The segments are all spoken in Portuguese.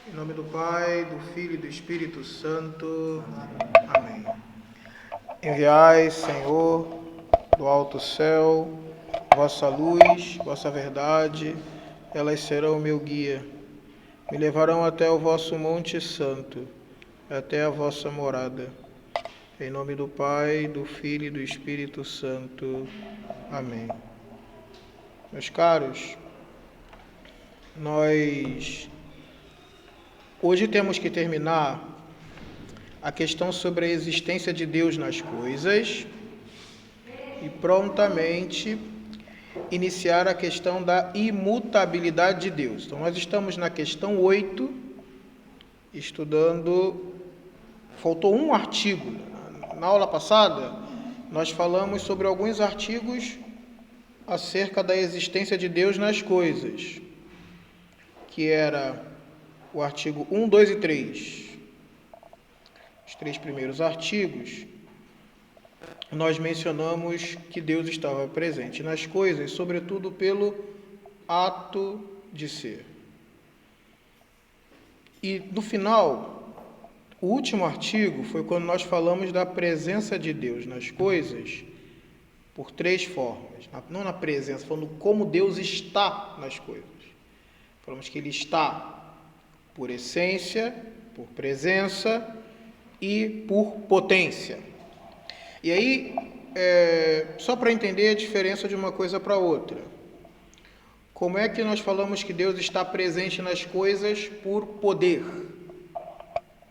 Em nome do Pai, do Filho e do Espírito Santo. Amém. Enviai, Senhor, do alto céu, vossa luz, vossa verdade, elas serão meu guia. Me levarão até o vosso monte santo, até a vossa morada. Em nome do Pai, do Filho e do Espírito Santo. Amém. Meus caros, hoje temos que terminar a questão sobre a existência de Deus nas coisas e prontamente iniciar a questão da imutabilidade de Deus. Então, nós estamos na questão 8, estudando. Faltou um artigo. Na aula passada, nós falamos sobre alguns artigos acerca da existência de Deus nas coisas, que era o artigo 1, 2 e 3. Os 3 primeiros artigos, nós mencionamos que Deus estava presente nas coisas, sobretudo pelo ato de ser. E no final, o último artigo foi quando nós falamos da presença de Deus nas coisas por 3 formas. Não na presença, falando como Deus está nas coisas. Falamos que Ele está por essência, por presença e por potência. E aí, só para entender a diferença de uma coisa para outra. Como é que nós falamos que Deus está presente nas coisas por poder?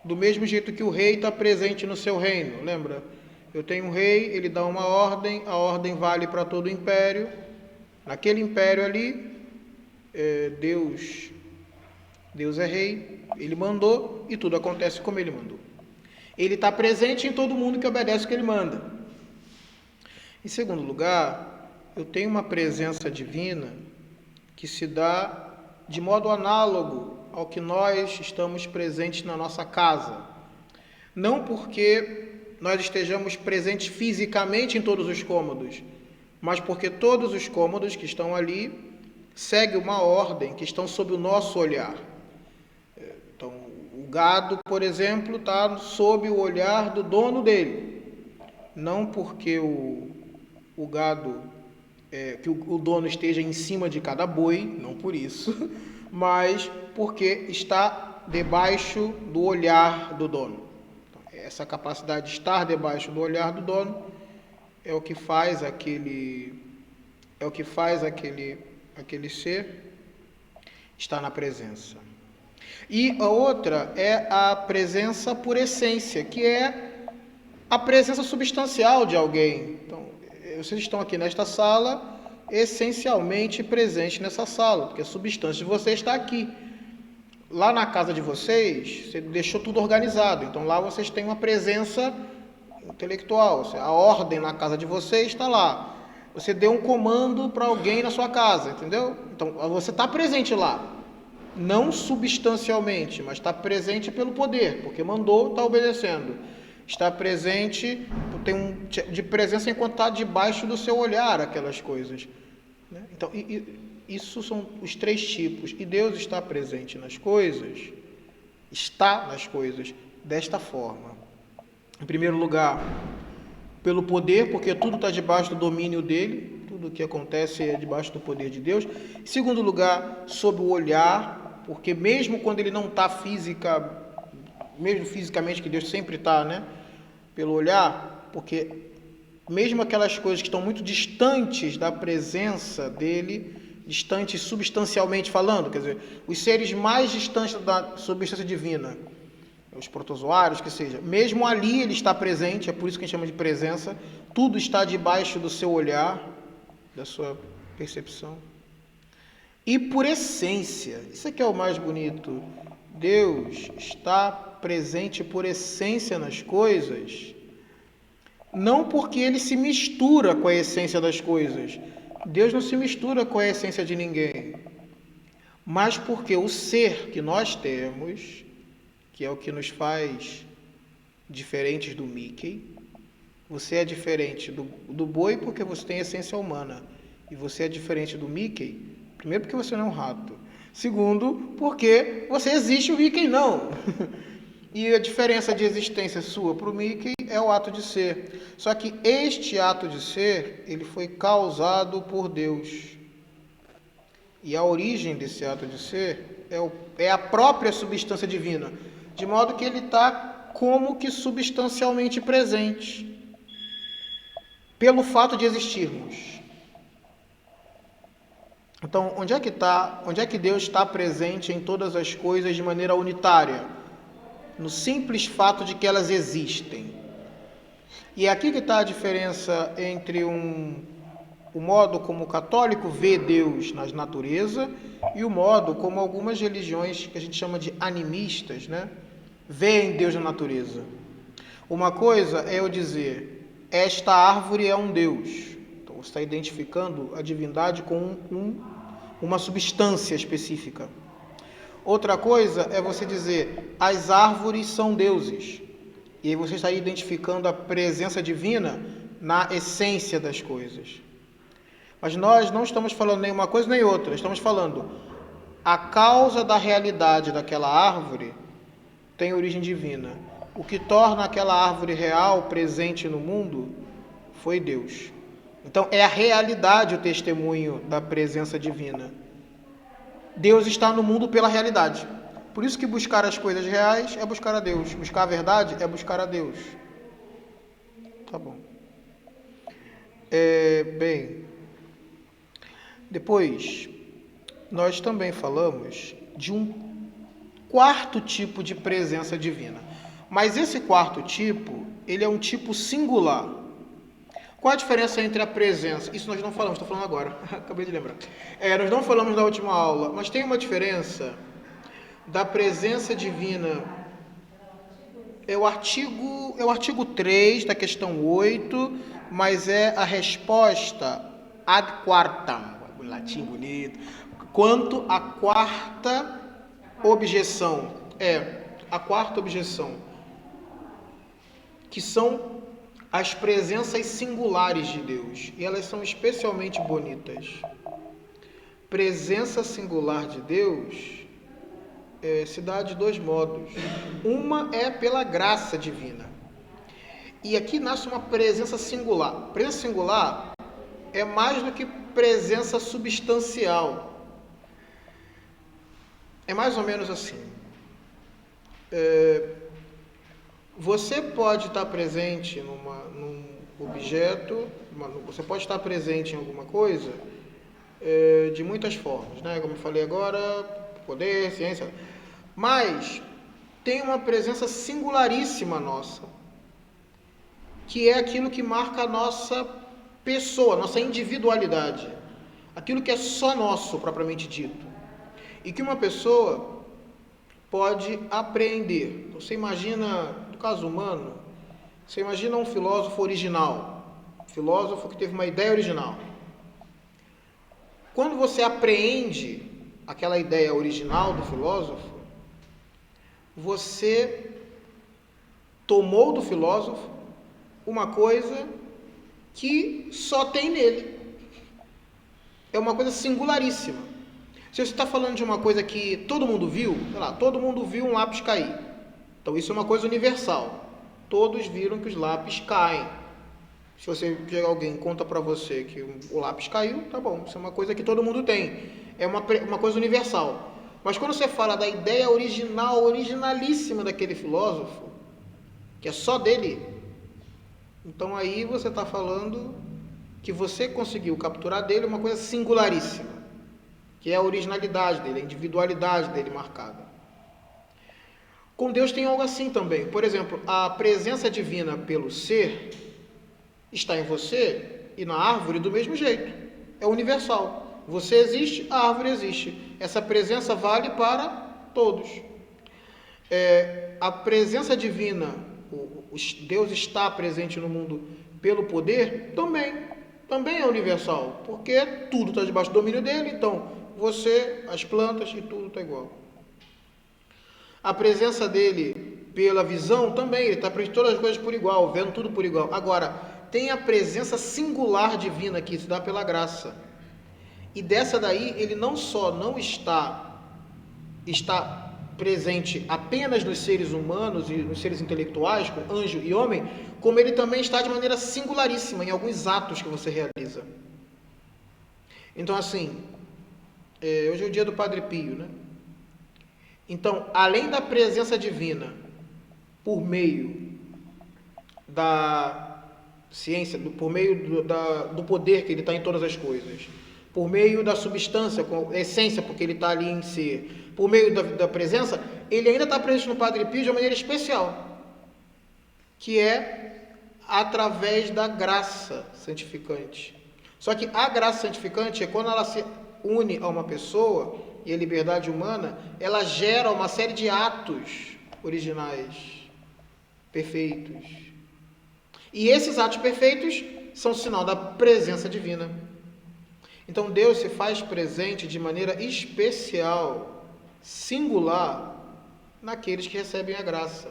Do mesmo jeito que o rei está presente no seu reino, lembra? Eu tenho um rei, ele dá uma ordem, a ordem vale para todo o império. Naquele império ali, Deus é rei, ele mandou e tudo acontece como ele mandou. Ele está presente em todo mundo que obedece o que ele manda. Em segundo lugar, eu tenho uma presença divina que se dá de modo análogo ao que nós estamos presentes na nossa casa. Não porque nós estejamos presentes fisicamente em todos os cômodos, mas porque todos os cômodos que estão ali seguem uma ordem, que estão sob o nosso olhar. Então, o gado, por exemplo, está sob o olhar do dono dele. Não porque o gado, que o dono esteja em cima de cada boi, não por isso, mas porque está debaixo do olhar do dono. Então, essa capacidade de estar debaixo do olhar do dono é o que faz aquele ser estar na presença. E a outra é a presença por essência, que é a presença substancial de alguém. Então, vocês estão aqui nesta sala, essencialmente presentes nessa sala, porque a substância de vocês está aqui. Lá na casa de vocês, você deixou tudo organizado, então lá vocês têm uma presença intelectual, a ordem na casa de vocês está lá. Você deu um comando para alguém na sua casa, entendeu? Então, você está presente lá. Não substancialmente, mas está presente pelo poder, porque mandou, está obedecendo. Está presente, tem de presença enquanto está debaixo do seu olhar aquelas coisas. Né? Então, isso são os 3 tipos. E Deus está presente nas coisas, desta forma. Em primeiro lugar, pelo poder, porque tudo está debaixo do domínio dele, tudo que acontece é debaixo do poder de Deus. Em segundo lugar, sob o olhar, porque mesmo quando ele não está mesmo fisicamente, que Deus sempre está, né? Pelo olhar, porque mesmo aquelas coisas que estão muito distantes da presença dele, distantes substancialmente falando, quer dizer, os seres mais distantes da substância divina, os protozoários, que seja, mesmo ali ele está presente, é por isso que a gente chama de presença, tudo está debaixo do seu olhar, da sua percepção. E por essência, isso aqui é o mais bonito, Deus está presente por essência nas coisas, não porque ele se mistura com a essência das coisas, Deus não se mistura com a essência de ninguém, mas porque o ser que nós temos, que é o que nos faz diferentes do Mickey. Você é diferente do boi porque você tem essência humana. E você é diferente do Mickey, primeiro porque você não é um rato. Segundo, porque você existe, o Mickey não. E a diferença de existência sua para o Mickey é o ato de ser. Só que este ato de ser, ele foi causado por Deus. E a origem desse ato de ser é a própria substância divina. De modo que ele está como que substancialmente presente. Pelo fato de existirmos. Então, onde é que Deus está presente em todas as coisas de maneira unitária? No simples fato de que elas existem. E é aqui que está a diferença entre o modo como o católico vê Deus na natureza e o modo como algumas religiões que a gente chama de animistas, né, veem Deus na natureza. Uma coisa é eu dizer, esta árvore é um Deus. Então você está identificando a divindade com uma substância específica. Outra coisa é você dizer, as árvores são deuses. E aí você está identificando a presença divina na essência das coisas. Mas nós não estamos falando nem uma coisa nem outra. Estamos falando, a causa da realidade daquela árvore tem origem divina. O que torna aquela árvore real, presente no mundo, foi Deus. Então é a realidade o testemunho da presença divina. Deus está no mundo pela realidade. Por isso que buscar as coisas reais é buscar a Deus. Buscar a verdade é buscar a Deus. Tá bom. Bem, depois nós também falamos de um quarto tipo de presença divina. Mas esse quarto tipo, ele é um tipo singular. Qual a diferença entre a presença? Isso nós não falamos, estou falando agora. Acabei de lembrar. Nós não falamos na última aula, mas tem uma diferença da presença divina. É o artigo 3 da questão 8, mas é a resposta ad quartam. Latim bonito. Quanto à quarta objeção. A quarta objeção. Que são as presenças singulares de Deus. E elas são especialmente bonitas. Presença singular de Deus se dá de dois modos. Uma é pela graça divina. E aqui nasce uma presença singular. Presença singular é mais do que presença substancial. É mais ou menos assim. Você pode estar presente num objeto, você pode estar presente em alguma coisa de muitas formas, né? Como eu falei agora, poder, ciência. Mas tem uma presença singularíssima nossa, que é aquilo que marca a nossa pessoa, nossa individualidade. Aquilo que é só nosso, propriamente dito. E que uma pessoa pode apreender. Você imagina, no caso humano, você imagina um filósofo original. Um filósofo que teve uma ideia original. Quando você apreende aquela ideia original do filósofo, você tomou do filósofo uma coisa que só tem nele. É uma coisa singularíssima. Se você está falando de uma coisa que todo mundo viu, sei lá, todo mundo viu um lápis cair. Então isso é uma coisa universal. Todos viram que os lápis caem. Se você pegar alguém e conta para você que o lápis caiu, tá bom, isso é uma coisa que todo mundo tem. É uma coisa universal. Mas quando você fala da ideia original, originalíssima daquele filósofo, que é só dele, então aí você está falando que você conseguiu capturar dele uma coisa singularíssima, que é a originalidade dele, a individualidade dele marcada. Com Deus tem algo assim também. Por exemplo, a presença divina pelo ser está em você e na árvore do mesmo jeito. É universal. Você existe, a árvore existe. Essa presença vale para todos. A presença divina, Deus está presente no mundo pelo poder, também é universal, porque tudo está debaixo do domínio dele, então você, as plantas e tudo está igual. A presença dele pela visão também, ele está presente todas as coisas por igual, vendo tudo por igual. Agora, tem a presença singular divina que se dá pela graça. E dessa daí, ele não só não está está presente apenas nos seres humanos e nos seres intelectuais, com anjo e homem, como ele também está de maneira singularíssima em alguns atos que você realiza. Então, assim, hoje é o dia do Padre Pio, né? Então, além da presença divina, por meio da ciência, por meio do poder que ele está em todas as coisas, por meio da substância, com essência, porque ele está ali em ser, por meio da presença, ele ainda está presente no Padre Pio de uma maneira especial, que é através da graça santificante. Só que a graça santificante é quando ela se une a uma pessoa, e a liberdade humana, ela gera uma série de atos originais, perfeitos. E esses atos perfeitos são sinal da presença divina. Então Deus se faz presente de maneira especial, singular, naqueles que recebem a graça.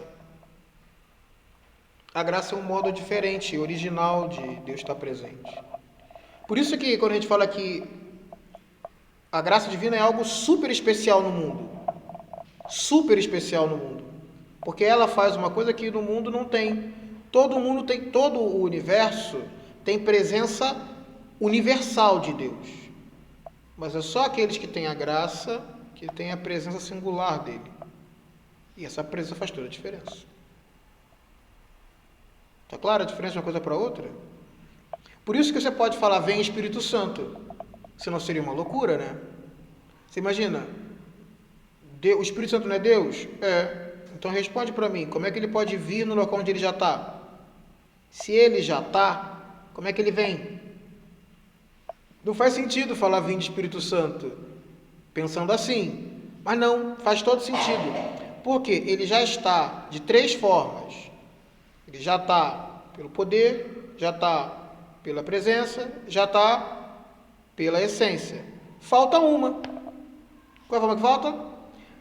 A graça é um modo diferente, original de Deus estar presente. Por isso que quando a gente fala que a graça divina é algo super especial no mundo. Super especial no mundo. Porque ela faz uma coisa que no mundo não tem. Todo o universo tem presença universal de Deus. Mas é só aqueles que têm a graça que têm a presença singular dele. E essa presença faz toda a diferença. Está clara a diferença de uma coisa para outra? Por isso que você pode falar, vem Espírito Santo. Senão seria uma loucura, né? Você imagina, o Espírito Santo não é Deus? É. Então responde para mim, como é que ele pode vir no local onde ele já está? Se ele já está, como é que ele vem? Não faz sentido falar vim de Espírito Santo, pensando assim. Mas não, faz todo sentido. Porque ele já está de três formas. Ele já está pelo poder, já está pela presença, já está pela essência. Falta uma. Qual é a forma que falta?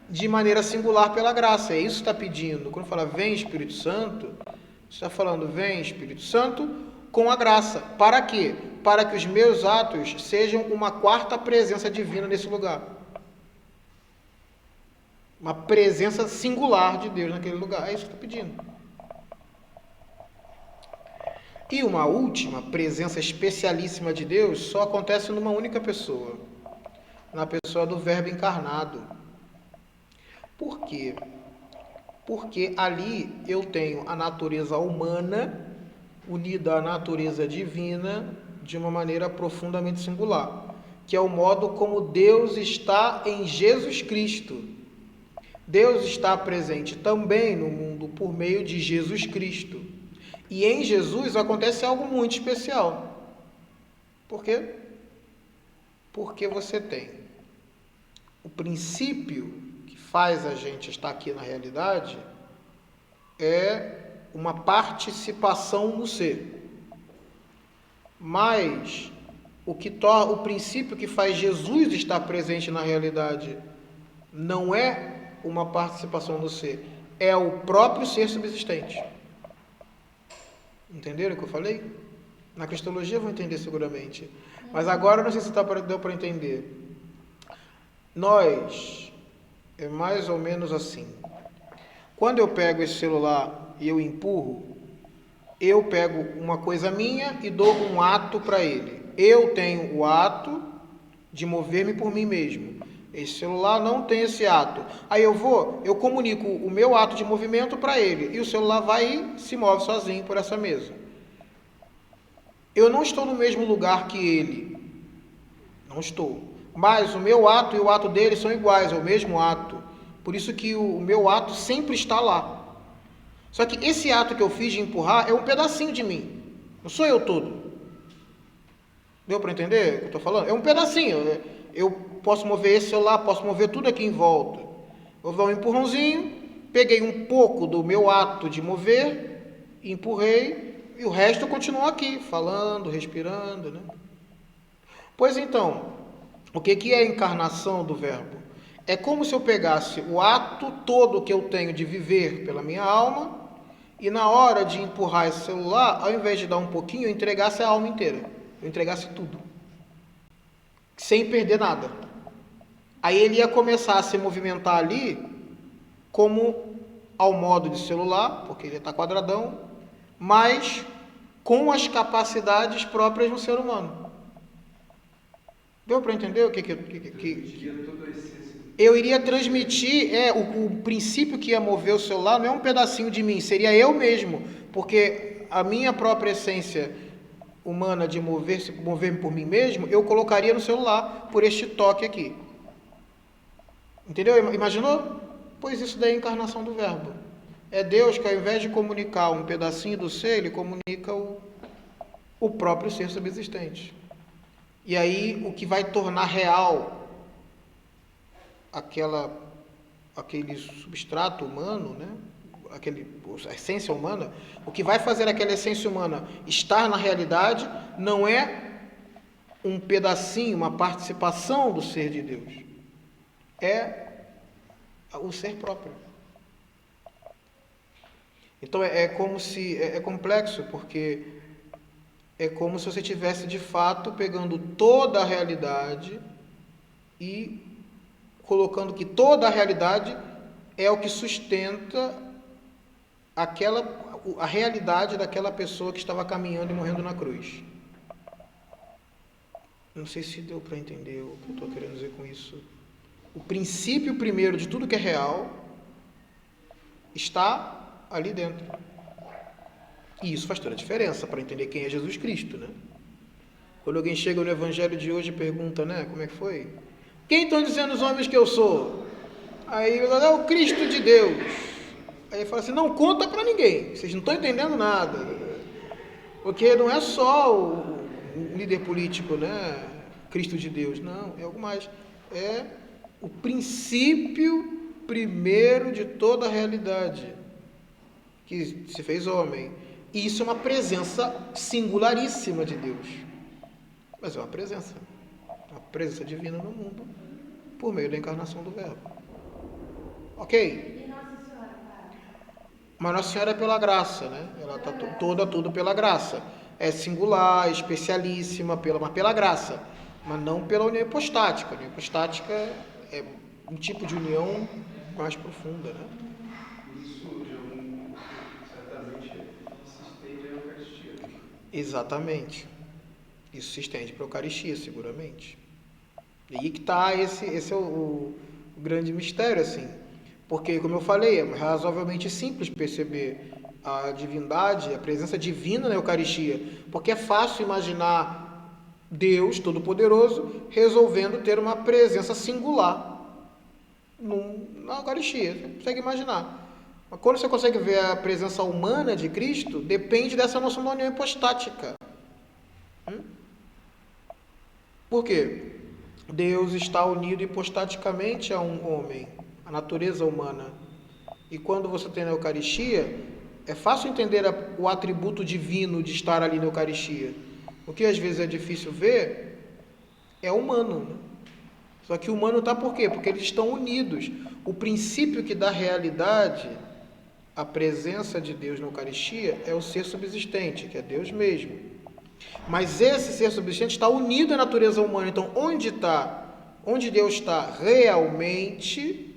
De maneira singular pela graça. É isso que está pedindo. Quando fala vem Espírito Santo, você está falando vem Espírito Santo com a graça. Para quê? Para que os meus atos sejam uma quarta presença divina nesse lugar. Uma presença singular de Deus naquele lugar. É isso que está pedindo. E uma última presença especialíssima de Deus só acontece numa única pessoa, na pessoa do Verbo encarnado. Por quê? Porque ali eu tenho a natureza humana unida à natureza divina de uma maneira profundamente singular, que é o modo como Deus está em Jesus Cristo. Deus está presente também no mundo por meio de Jesus Cristo. E em Jesus acontece algo muito especial. Por quê? Porque você tem o princípio que faz a gente estar aqui na realidade é uma participação no ser. Mas o princípio que faz Jesus estar presente na realidade não é uma participação no ser, é o próprio ser subsistente. Entenderam o que eu falei? Na cristologia vão entender seguramente. Mas agora não sei se deu para entender. É mais ou menos assim. Quando eu pego esse celular e eu empurro, eu pego uma coisa minha e dou um ato para ele. Eu tenho o ato de mover-me por mim mesmo. Esse celular não tem esse ato. Aí eu comunico o meu ato de movimento para ele. E o celular vai e se move sozinho por essa mesa. Eu não estou no mesmo lugar que ele. Não estou. Mas o meu ato e o ato dele são iguais, é o mesmo ato. Por isso que o meu ato sempre está lá. Só que esse ato que eu fiz de empurrar é um pedacinho de mim. Não sou eu todo. Deu para entender o que eu estou falando? É um pedacinho. Eu posso mover esse celular, posso mover tudo aqui em volta. Eu vou dar um empurrãozinho, peguei um pouco do meu ato de mover, empurrei, e o resto continua aqui, falando, respirando, né? Pois então, o que é a encarnação do Verbo? É como se eu pegasse o ato todo que eu tenho de viver pela minha alma, e na hora de empurrar esse celular, ao invés de dar um pouquinho, eu entregasse a alma inteira. Eu entregasse tudo. Sem perder nada. Aí ele ia começar a se movimentar ali como ao modo de celular, porque ele está quadradão, mas com as capacidades próprias do ser humano. Deu para entender o que eu iria transmitir? O princípio que ia mover o celular não é um pedacinho de mim, seria eu mesmo, porque a minha própria essência humana de mover-me por mim mesmo, eu colocaria no celular por este toque aqui. Entendeu? Imaginou? Pois isso daí é a encarnação do Verbo. É Deus que, ao invés de comunicar um pedacinho do ser, ele comunica o próprio ser subsistente. E aí, o que vai tornar real aquele substrato humano, né? A essência humana, o que vai fazer aquela essência humana estar na realidade não é um pedacinho, uma participação do ser de Deus. É o ser próprio. Então como se é complexo, porque é como se você estivesse de fato pegando toda a realidade e colocando que toda a realidade é o que sustenta a realidade daquela pessoa que estava caminhando e morrendo na cruz. Não sei se deu para entender o que eu estou querendo dizer com isso. O princípio primeiro de tudo que é real está ali dentro. E isso faz toda a diferença para entender quem é Jesus Cristo, né? Quando alguém chega no Evangelho de hoje e pergunta, né, como é que foi? Quem estão dizendo os homens que eu sou? Aí ele fala, é o Cristo de Deus. Aí ele fala assim, não conta para ninguém, vocês não estão entendendo nada. Porque não é só o líder político, né, Cristo de Deus, não, é algo mais. É o princípio primeiro de toda a realidade, que se fez homem. E isso é uma presença singularíssima de Deus. Mas é uma presença divina no mundo, por meio da encarnação do Verbo. Ok? E Nossa Senhora, cara? Mas Nossa Senhora é pela graça, né? Ela está tudo pela graça. É singular, especialíssima, mas pela graça. Mas não pela união hipostática. A união hipostática é um tipo de união mais profunda, né? Isso, certamente, se estende à Eucaristia. Exatamente. Isso se estende para a Eucaristia, seguramente. E aí que está, esse é o grande mistério, assim. Porque, como eu falei, é razoavelmente simples perceber a divindade, a presença divina na Eucaristia. Porque é fácil imaginar Deus Todo-Poderoso resolvendo ter uma presença singular na Eucaristia. Você consegue imaginar. Mas quando você consegue ver a presença humana de Cristo, depende dessa noção da união hipostática. Por quê? Deus está unido hipostaticamente a um homem, a natureza humana. E quando você tem na Eucaristia, é fácil entender o atributo divino de estar ali na Eucaristia. O que às vezes é difícil ver é humano, né? Só que o humano está por quê? Porque eles estão unidos. O princípio que dá realidade à presença de Deus na Eucaristia é o ser subsistente, que é Deus mesmo. Mas esse ser subsistente está unido à natureza humana. Então, onde Deus está realmente,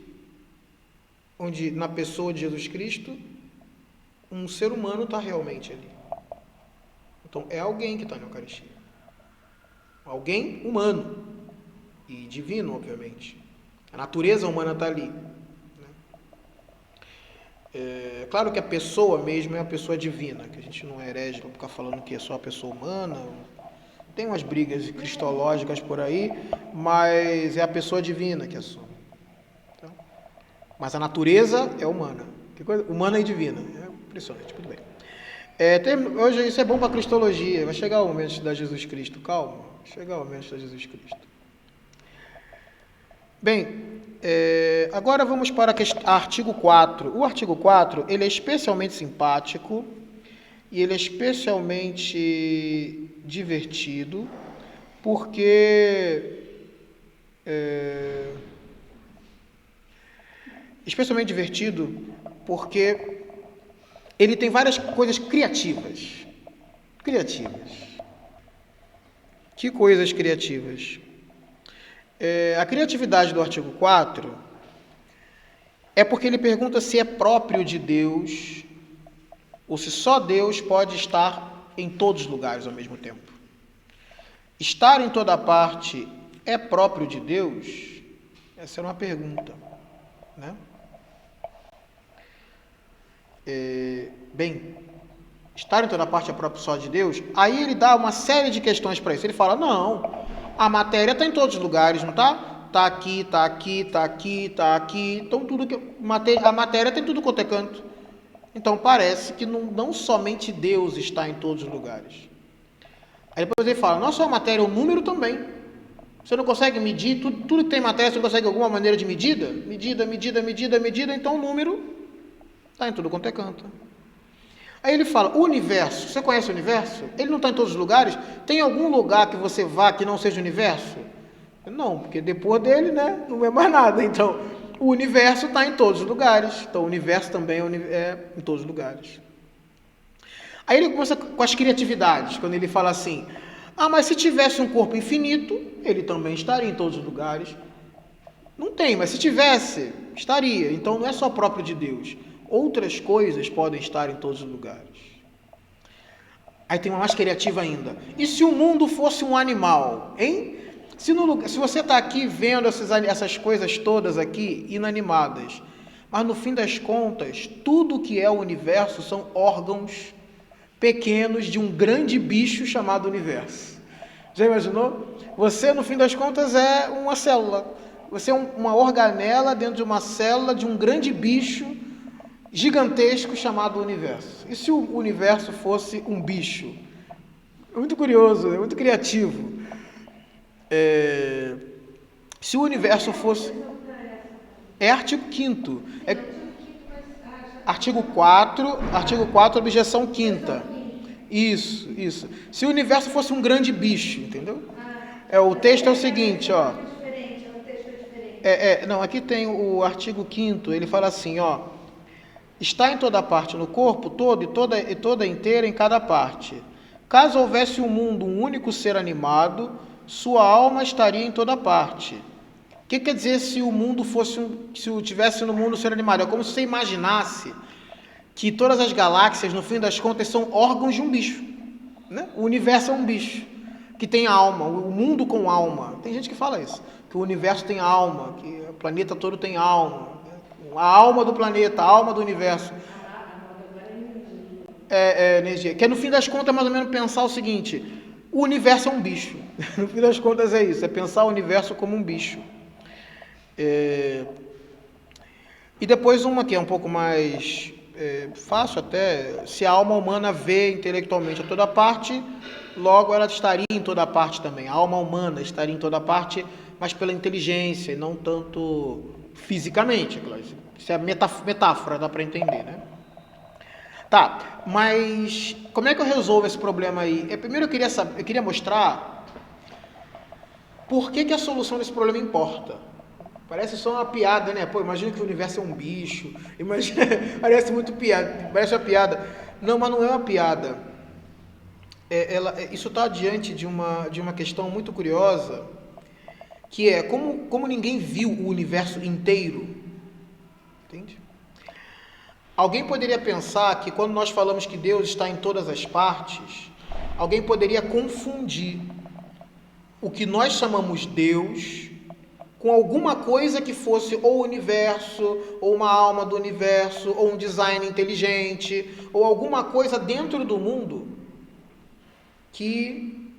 na pessoa de Jesus Cristo, um ser humano está realmente ali. Então, é alguém que está na Eucaristia. Alguém humano e divino, obviamente. A natureza humana está ali. É claro que a pessoa mesmo é a pessoa divina, que a gente não é herege para ficar falando que é só a pessoa humana. Tem umas brigas cristológicas por aí, mas é a pessoa divina que assume. Então, mas a natureza é humana. Que coisa? Humana e divina. É impressionante, tudo bem. Hoje isso é bom para a cristologia. Vai chegar o momento de estudar Jesus Cristo. Calma, vai chegar o momento de estudar Jesus Cristo. Bem, agora vamos para o artigo 4. O artigo 4, ele é especialmente simpático e ele é especialmente divertido, porque... especialmente divertido porque ele tem várias coisas criativas. Criativas. Que coisas criativas? A criatividade do artigo 4 é porque ele pergunta se é próprio de Deus ou se só Deus pode estar em todos os lugares ao mesmo tempo. Estar em toda parte é próprio de Deus? Essa é uma pergunta, né? Bem, estar em toda parte é próprio só de Deus? Aí ele dá uma série de questões para isso. Ele fala, não, a matéria está em todos os lugares, não está? Está aqui, está aqui, está aqui, está aqui. Então, a matéria está em tudo quanto é canto. Então, parece que não somente Deus está em todos os lugares. Aí depois ele fala, não só a matéria, o número também. Você não consegue medir, tudo que tem matéria, você não consegue alguma maneira de medida? Medida, então o número está em tudo quanto é canto. Aí ele fala, o universo, você conhece o universo? Ele não está em todos os lugares? Tem algum lugar que você vá que não seja o universo? Não, porque depois dele, né, não é mais nada. Então, o universo está em todos os lugares. Então, o universo também é em todos os lugares. Aí ele começa com as criatividades, quando ele fala assim, mas se tivesse um corpo infinito, ele também estaria em todos os lugares. Não tem, mas se tivesse, estaria. Então, não é só próprio de Deus. Outras coisas podem estar em todos os lugares. Aí tem uma mais criativa ainda. E se o mundo fosse um animal, hein? Se você está aqui vendo essas coisas todas aqui inanimadas, mas no fim das contas, tudo que é o universo são órgãos pequenos de um grande bicho chamado universo. Já imaginou? Você, no fim das contas, é uma célula. Você é uma organela dentro de uma célula de um grande bicho gigantesco chamado universo. E se o universo fosse um bicho? É muito curioso, é muito criativo. Se o universo fosse... É artigo 5º. Artigo 4, objeção 5ª. Isso. Se o universo fosse um grande bicho, entendeu? O texto é o seguinte, ó. Não, aqui tem o artigo 5º, ele fala assim, ó. Está em toda parte no corpo todo e toda inteira em cada parte. Caso houvesse um mundo, um único ser animado, sua alma estaria em toda parte. O que quer dizer se o mundo tivesse no mundo ser animado? É como se você imaginasse que todas as galáxias, no fim das contas, são órgãos de um bicho, né? O universo é um bicho que tem alma, o mundo com alma. Tem gente que fala isso, que o universo tem alma, que o planeta todo tem alma, a alma do planeta, a alma do universo. Energia. Que é, no fim das contas, mais ou menos pensar o seguinte: o universo é um bicho. No fim das contas é isso, é pensar o universo como um bicho. E depois uma que é um pouco mais fácil até, se a alma humana vê intelectualmente a toda parte, logo ela estaria em toda parte também. A alma humana estaria em toda parte, mas pela inteligência e não tanto fisicamente. Isso é metáfora, dá para entender, né? Tá, mas como é que eu resolvo esse problema aí? Primeiro eu queria mostrar por que a solução desse problema importa. Parece só uma piada, né? Imagina que o universo é um bicho. Parece muito piada. Parece uma piada. Não, mas não é uma piada. Isso está diante de uma questão muito curiosa, que é como ninguém viu o universo inteiro. Entende? Alguém poderia pensar que quando nós falamos que Deus está em todas as partes, alguém poderia confundir o que nós chamamos Deus com alguma coisa que fosse ou o universo, ou uma alma do universo, ou um design inteligente, ou alguma coisa dentro do mundo que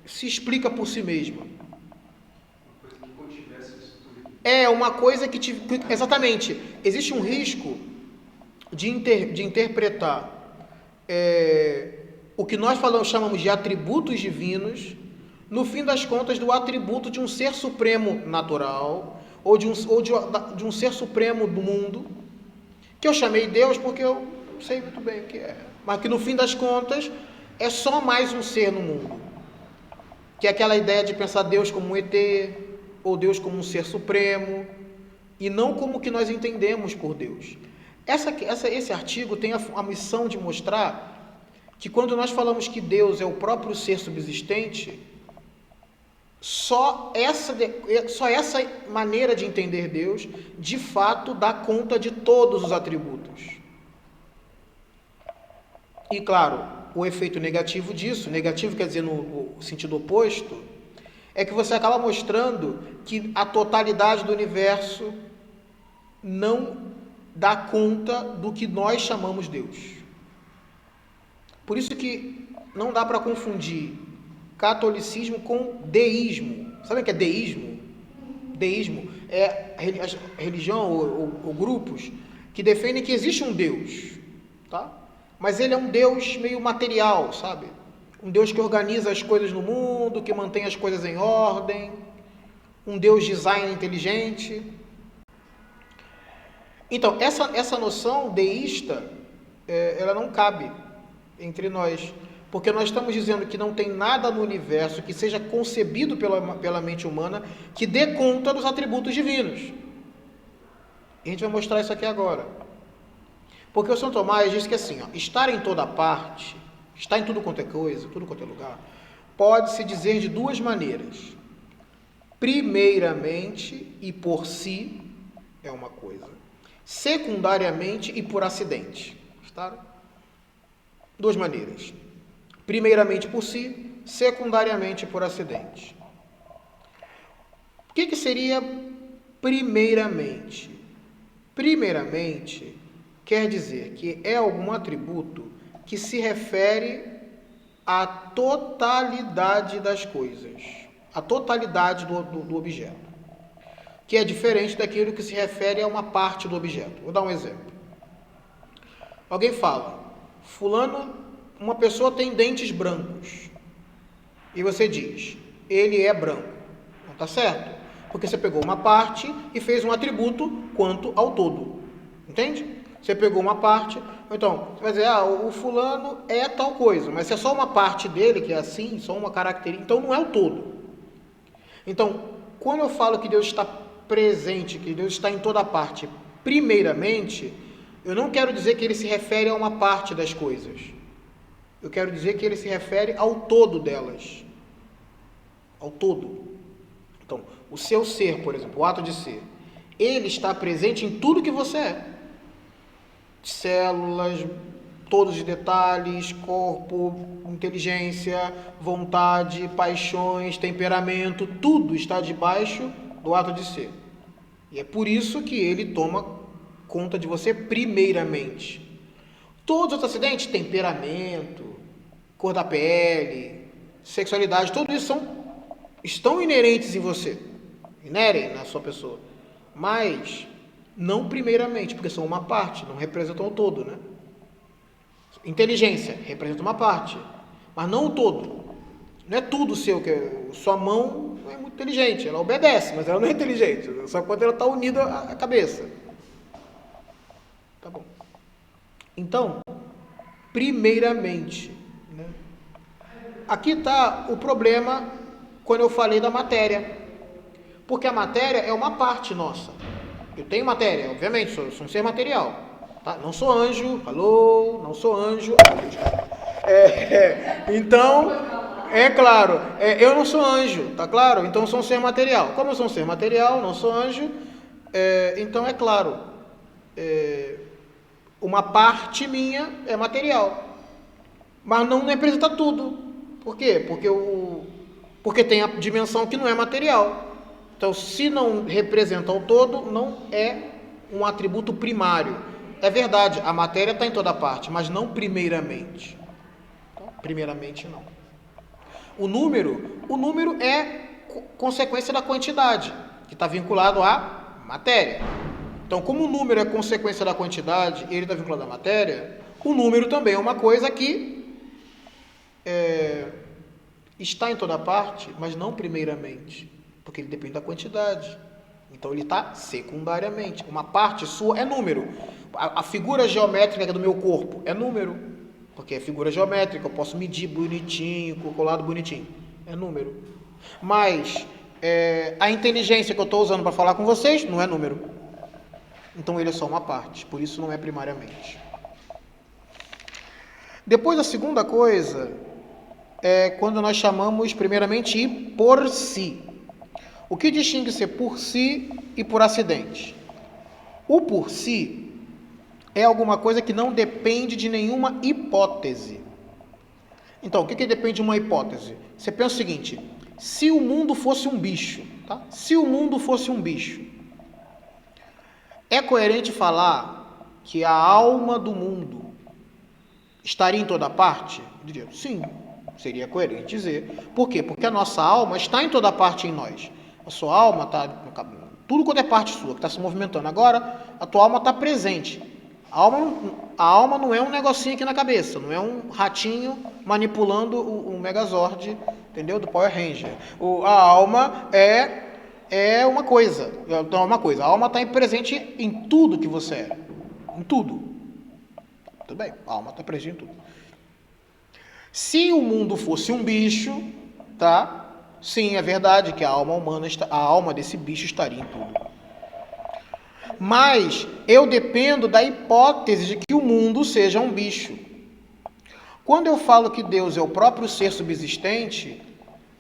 se explica por si mesma. Uma coisa que exatamente, existe um risco de interpretar o que nós chamamos de atributos divinos, no fim das contas, do atributo de um ser supremo natural, ou de um ser supremo do mundo, que eu chamei Deus porque eu não sei muito bem o que é, mas que no fim das contas é só mais um ser no mundo, que é aquela ideia de pensar Deus como um ET, ou Deus como um ser supremo, e não como o que nós entendemos por Deus. Esse artigo tem a missão de mostrar que quando nós falamos que Deus é o próprio ser subsistente, Só essa maneira de entender Deus, de fato, dá conta de todos os atributos. E claro, o efeito negativo disso, negativo quer dizer no sentido oposto, é que você acaba mostrando que a totalidade do universo não dá conta do que nós chamamos Deus. Por isso que não dá para confundir catolicismo com deísmo. Sabe o que é deísmo? Deísmo é religião ou grupos que defendem que existe um Deus, tá? Mas ele é um Deus meio material, sabe? Um Deus que organiza as coisas no mundo, que mantém as coisas em ordem, um Deus design inteligente. Então, essa noção deísta, ela não cabe entre nós, porque nós estamos dizendo que não tem nada no universo que seja concebido pela mente humana que dê conta dos atributos divinos. E a gente vai mostrar isso aqui agora. Porque o São Tomás diz que assim, estar em toda parte, estar em tudo quanto é coisa, tudo quanto é lugar, pode-se dizer de duas maneiras. Primeiramente e por si é uma coisa. Secundariamente e por acidente. Está? Duas maneiras. Primeiramente por si, secundariamente por acidente. O que seria primeiramente? Primeiramente quer dizer que é algum atributo que se refere à totalidade das coisas, à totalidade do objeto, que é diferente daquilo que se refere a uma parte do objeto. Vou dar um exemplo. Alguém fala, fulano, uma pessoa tem dentes brancos, e você diz, ele é branco. Não está certo? Porque você pegou uma parte e fez um atributo quanto ao todo. Entende? Você pegou uma parte, então, você vai dizer, o fulano é tal coisa, mas se é só uma parte dele que é assim, só uma característica, então não é o todo. Então, quando eu falo que Deus está presente, que Deus está em toda parte, primeiramente, eu não quero dizer que ele se refere a uma parte das coisas. Eu quero dizer que ele se refere ao todo delas. Ao todo. Então, o seu ser, por exemplo, o ato de ser, ele está presente em tudo que você é. Células, todos os detalhes, corpo, inteligência, vontade, paixões, temperamento, tudo está debaixo do ato de ser. E é por isso que ele toma conta de você primeiramente. Todos os outros acidentes, temperamento, cor da pele, sexualidade, tudo isso estão inerentes em você, inerem na sua pessoa, mas não primeiramente, porque são uma parte, não representam o todo, né? Inteligência representa uma parte, mas não o todo. Não é tudo seu, sua mão não é muito inteligente, ela obedece, mas ela não é inteligente, só quando ela está unida à cabeça. Tá bom. Então, primeiramente, né? Aqui está o problema quando eu falei da matéria, porque a matéria é uma parte nossa. Eu tenho matéria, obviamente, sou um ser material, tá? Não sou anjo, não sou anjo. Então, é claro, eu não sou anjo, tá claro? Então eu sou um ser material. Como eu sou um ser material, não sou anjo, então é claro, uma parte minha é material, mas não representa tudo. Por quê? Porque tem a dimensão que não é material. Então, se não representa o todo, não é um atributo primário. É verdade, a matéria está em toda parte, mas não primeiramente. Então, primeiramente, não. O número é consequência da quantidade, que está vinculado à matéria. Então, como o número é consequência da quantidade e ele está vinculado à matéria, o número também é uma coisa que está em toda parte, mas não primeiramente, porque ele depende da quantidade. Então ele está secundariamente. Uma parte sua é número. A figura geométrica do meu corpo é número, porque é figura geométrica, eu posso medir bonitinho, colado bonitinho. É número. Mas a inteligência que eu estou usando para falar com vocês não é número. Então ele é só uma parte, por isso não é primariamente. Depois a segunda coisa é quando nós chamamos primeiramente e por si. O que distingue ser por si e por acidente? O por si é alguma coisa que não depende de nenhuma hipótese. Então, o que depende de uma hipótese? Você pensa o seguinte: se o mundo fosse um bicho, tá? Se o mundo fosse um bicho, é coerente falar que a alma do mundo estaria em toda parte? Eu diria, sim, seria coerente dizer. Por quê? Porque a nossa alma está em toda parte em nós. A sua alma está, tudo quanto é parte sua que está se movimentando. Agora, a tua alma está presente. A alma não é um negocinho aqui na cabeça, não é um ratinho manipulando o Megazord, entendeu? Do Power Ranger. A alma é uma coisa. Então, é uma coisa. A alma está presente em tudo que você é. Em tudo. Tudo bem, a alma está presente em tudo. Se o mundo fosse um bicho, tá? Sim, é verdade que a alma humana, a alma desse bicho estaria em tudo. Mas eu dependo da hipótese de que o mundo seja um bicho. Quando eu falo que Deus é o próprio ser subsistente,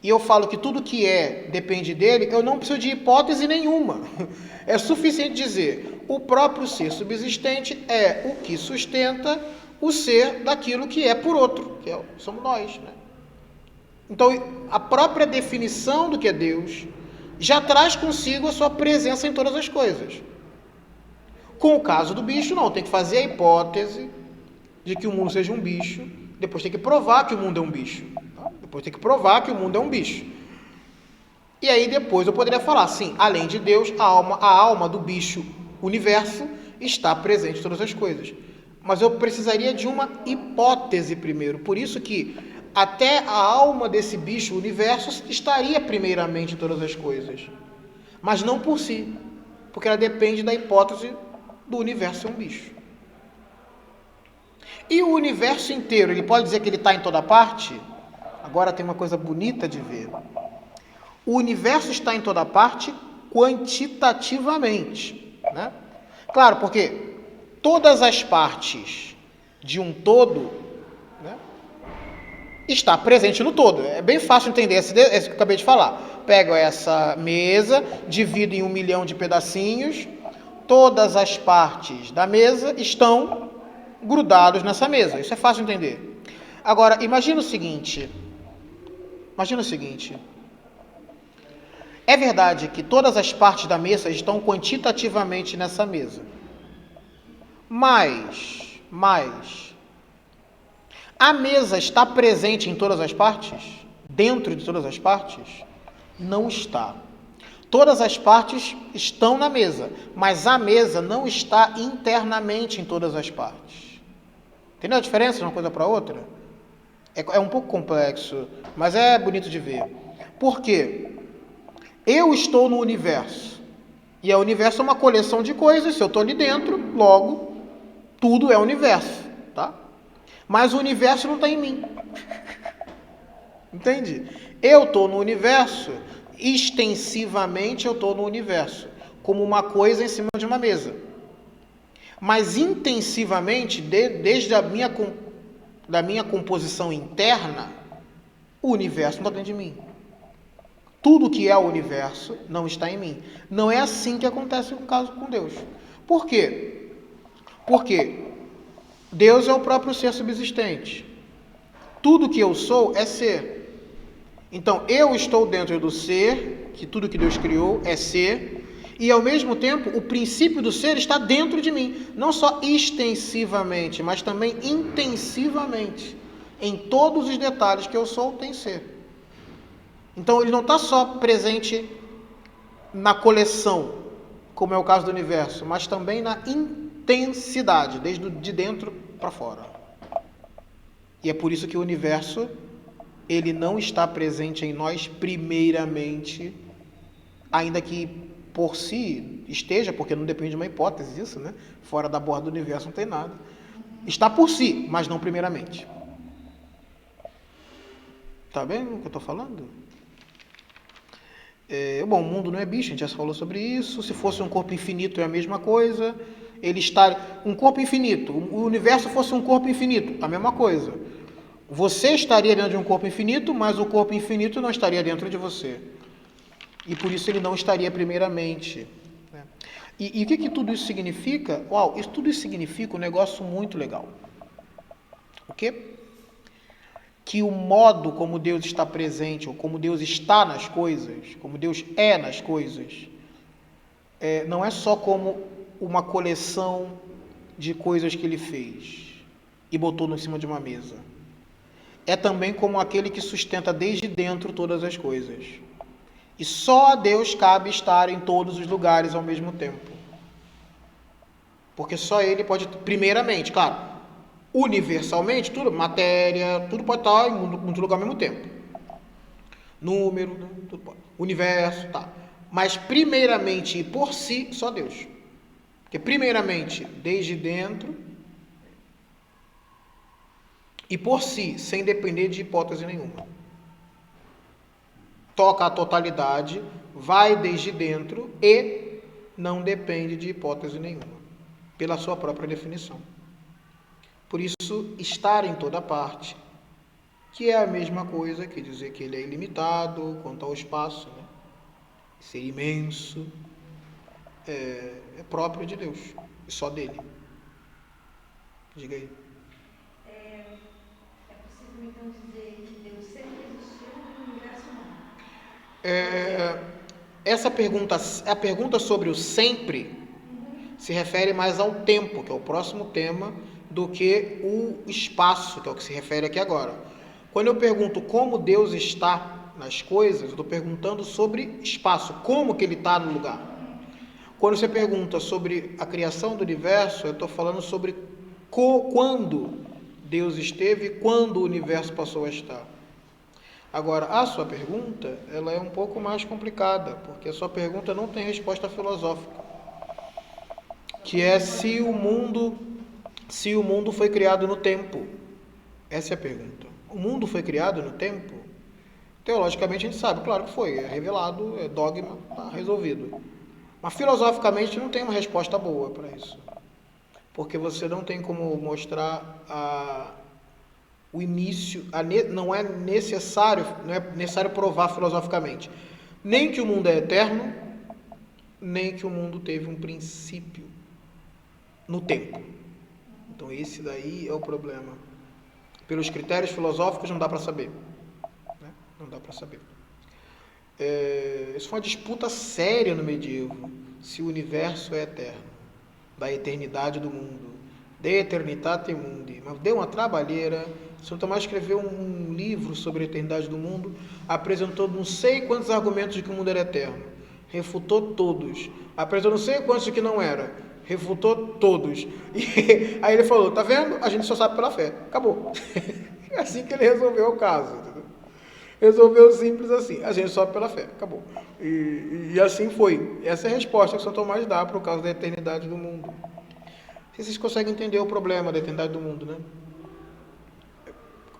e eu falo que tudo que é depende dele, eu não preciso de hipótese nenhuma. É suficiente dizer, o próprio ser subsistente é o que sustenta o ser daquilo que é por outro, que somos nós, né? Então, a própria definição do que é Deus já traz consigo a sua presença em todas as coisas. Com o caso do bicho, não, tem que fazer a hipótese de que o mundo seja um bicho, depois tem que provar que o mundo é um bicho, tá? Depois tem que provar que o mundo é um bicho. E aí depois eu poderia falar, sim, além de Deus, a alma do bicho, universo, está presente em todas as coisas. Mas eu precisaria de uma hipótese primeiro, por isso que até a alma desse bicho, universo, estaria primeiramente em todas as coisas, mas não por si, porque ela depende da hipótese do universo ser um bicho. E o universo inteiro, ele pode dizer que ele está em toda parte? Agora tem uma coisa bonita de ver. O universo está em toda parte quantitativamente, né? Claro, porque todas as partes de um todo, né, está presente no todo. É bem fácil entender esse que eu acabei de falar. Pego essa mesa, divido em 1 milhão de pedacinhos, todas as partes da mesa estão grudadas nessa mesa. Isso é fácil de entender. Agora, imagina o seguinte. É verdade que todas as partes da mesa estão quantitativamente nessa mesa. Mas a mesa está presente em todas as partes? Dentro de todas as partes? Não está. Todas as partes estão na mesa, mas a mesa não está internamente em todas as partes. Entendeu a diferença de uma coisa para outra? É um pouco complexo, mas é bonito de ver. Por quê? Eu estou no universo, e o universo é uma coleção de coisas, se eu estou ali dentro, logo, tudo é universo, tá? Mas o universo não está em mim. Entende? Eu estou no universo, extensivamente eu estou no universo, como uma coisa em cima de uma mesa. Mas intensivamente, desde a minha composição interna, o universo não está dentro de mim. Tudo que é o universo não está em mim. Não é assim que acontece no caso com Deus. Por quê? Porque Deus é o próprio ser subsistente. Tudo que eu sou é ser. Então, eu estou dentro do ser, que tudo que Deus criou é ser, e ao mesmo tempo, o princípio do ser está dentro de mim. Não só extensivamente, mas também intensivamente. Em todos os detalhes que eu sou, tem ser. Então, ele não está só presente na coleção, como é o caso do universo, mas também na intensidade, desde de dentro para fora. E é por isso que o universo, ele não está presente em nós primeiramente, ainda que por si esteja, porque não depende de uma hipótese disso, né? Fora da borda do universo não tem nada. Está por si, mas não primeiramente. Tá vendo o que eu estou falando? Bom, o mundo não é bicho, a gente já falou sobre isso. Se fosse um corpo infinito é a mesma coisa. Um corpo infinito, o universo fosse um corpo infinito, a mesma coisa. Você estaria dentro de um corpo infinito, mas o corpo infinito não estaria dentro de você. E por isso ele não estaria primeiramente. Né? E o que tudo isso significa? Uau, tudo isso significa um negócio muito legal. O quê? Que o modo como Deus está presente, ou como Deus está nas coisas, como Deus é nas coisas, não é só como uma coleção de coisas que ele fez e botou em cima de uma mesa. É também como aquele que sustenta desde dentro todas as coisas. E só a Deus cabe estar em todos os lugares ao mesmo tempo. Porque só ele pode, primeiramente, claro, universalmente, tudo, matéria, tudo pode estar em muitos lugares ao mesmo tempo. Número, né, tudo pode. Universo, tá. Mas primeiramente e por si, só Deus. Porque primeiramente, desde dentro, e por si, sem depender de hipótese nenhuma. Toca a totalidade, vai desde dentro e não depende de hipótese nenhuma, pela sua própria definição. Por isso, estar em toda parte, que é a mesma coisa que dizer que ele é ilimitado quanto ao espaço, né? Ser imenso, é próprio de Deus, e só dele. Diga aí. É possível então dizer que Deus sempre existiu no universo não? Essa pergunta, a pergunta sobre o sempre, se refere mais ao tempo, que é o próximo tema, do que o espaço, que é o que se refere aqui agora. Quando eu pergunto como Deus está nas coisas, eu estou perguntando sobre espaço, como que ele está no lugar. Quando você pergunta sobre a criação do universo, eu estou falando sobre quando Deus esteve e quando o universo passou a estar. Agora, a sua pergunta, ela é um pouco mais complicada, porque a sua pergunta não tem resposta filosófica, que é se o mundo foi criado no tempo. Essa é a pergunta. O mundo foi criado no tempo? Teologicamente a gente sabe, claro que foi, é revelado, é dogma, está resolvido. Mas filosoficamente não tem uma resposta boa para isso. Porque você não tem como mostrar o início, não é necessário provar filosoficamente, nem que o mundo é eterno, nem que o mundo teve um princípio no tempo. Então esse daí é o problema. Pelos critérios filosóficos não dá para saber. Né? Não dá para saber. Isso foi uma disputa séria no medievo, se o universo é eterno, da eternidade do mundo, de eternitate mundi. Mas deu uma trabalheira. São Tomás escreveu um livro sobre a eternidade do mundo, apresentou não sei quantos argumentos de que o mundo era eterno, refutou todos, apresentou não sei quantos de que não era, refutou todos, e aí ele falou, tá vendo? A gente só sabe pela fé, acabou. É assim que ele resolveu o caso, entendeu? Resolveu simples assim, a gente só sabe pela fé, acabou. E assim foi. Essa é a resposta que São Tomás dá para o caso da eternidade do mundo. Vocês conseguem entender o problema da eternidade do mundo, né?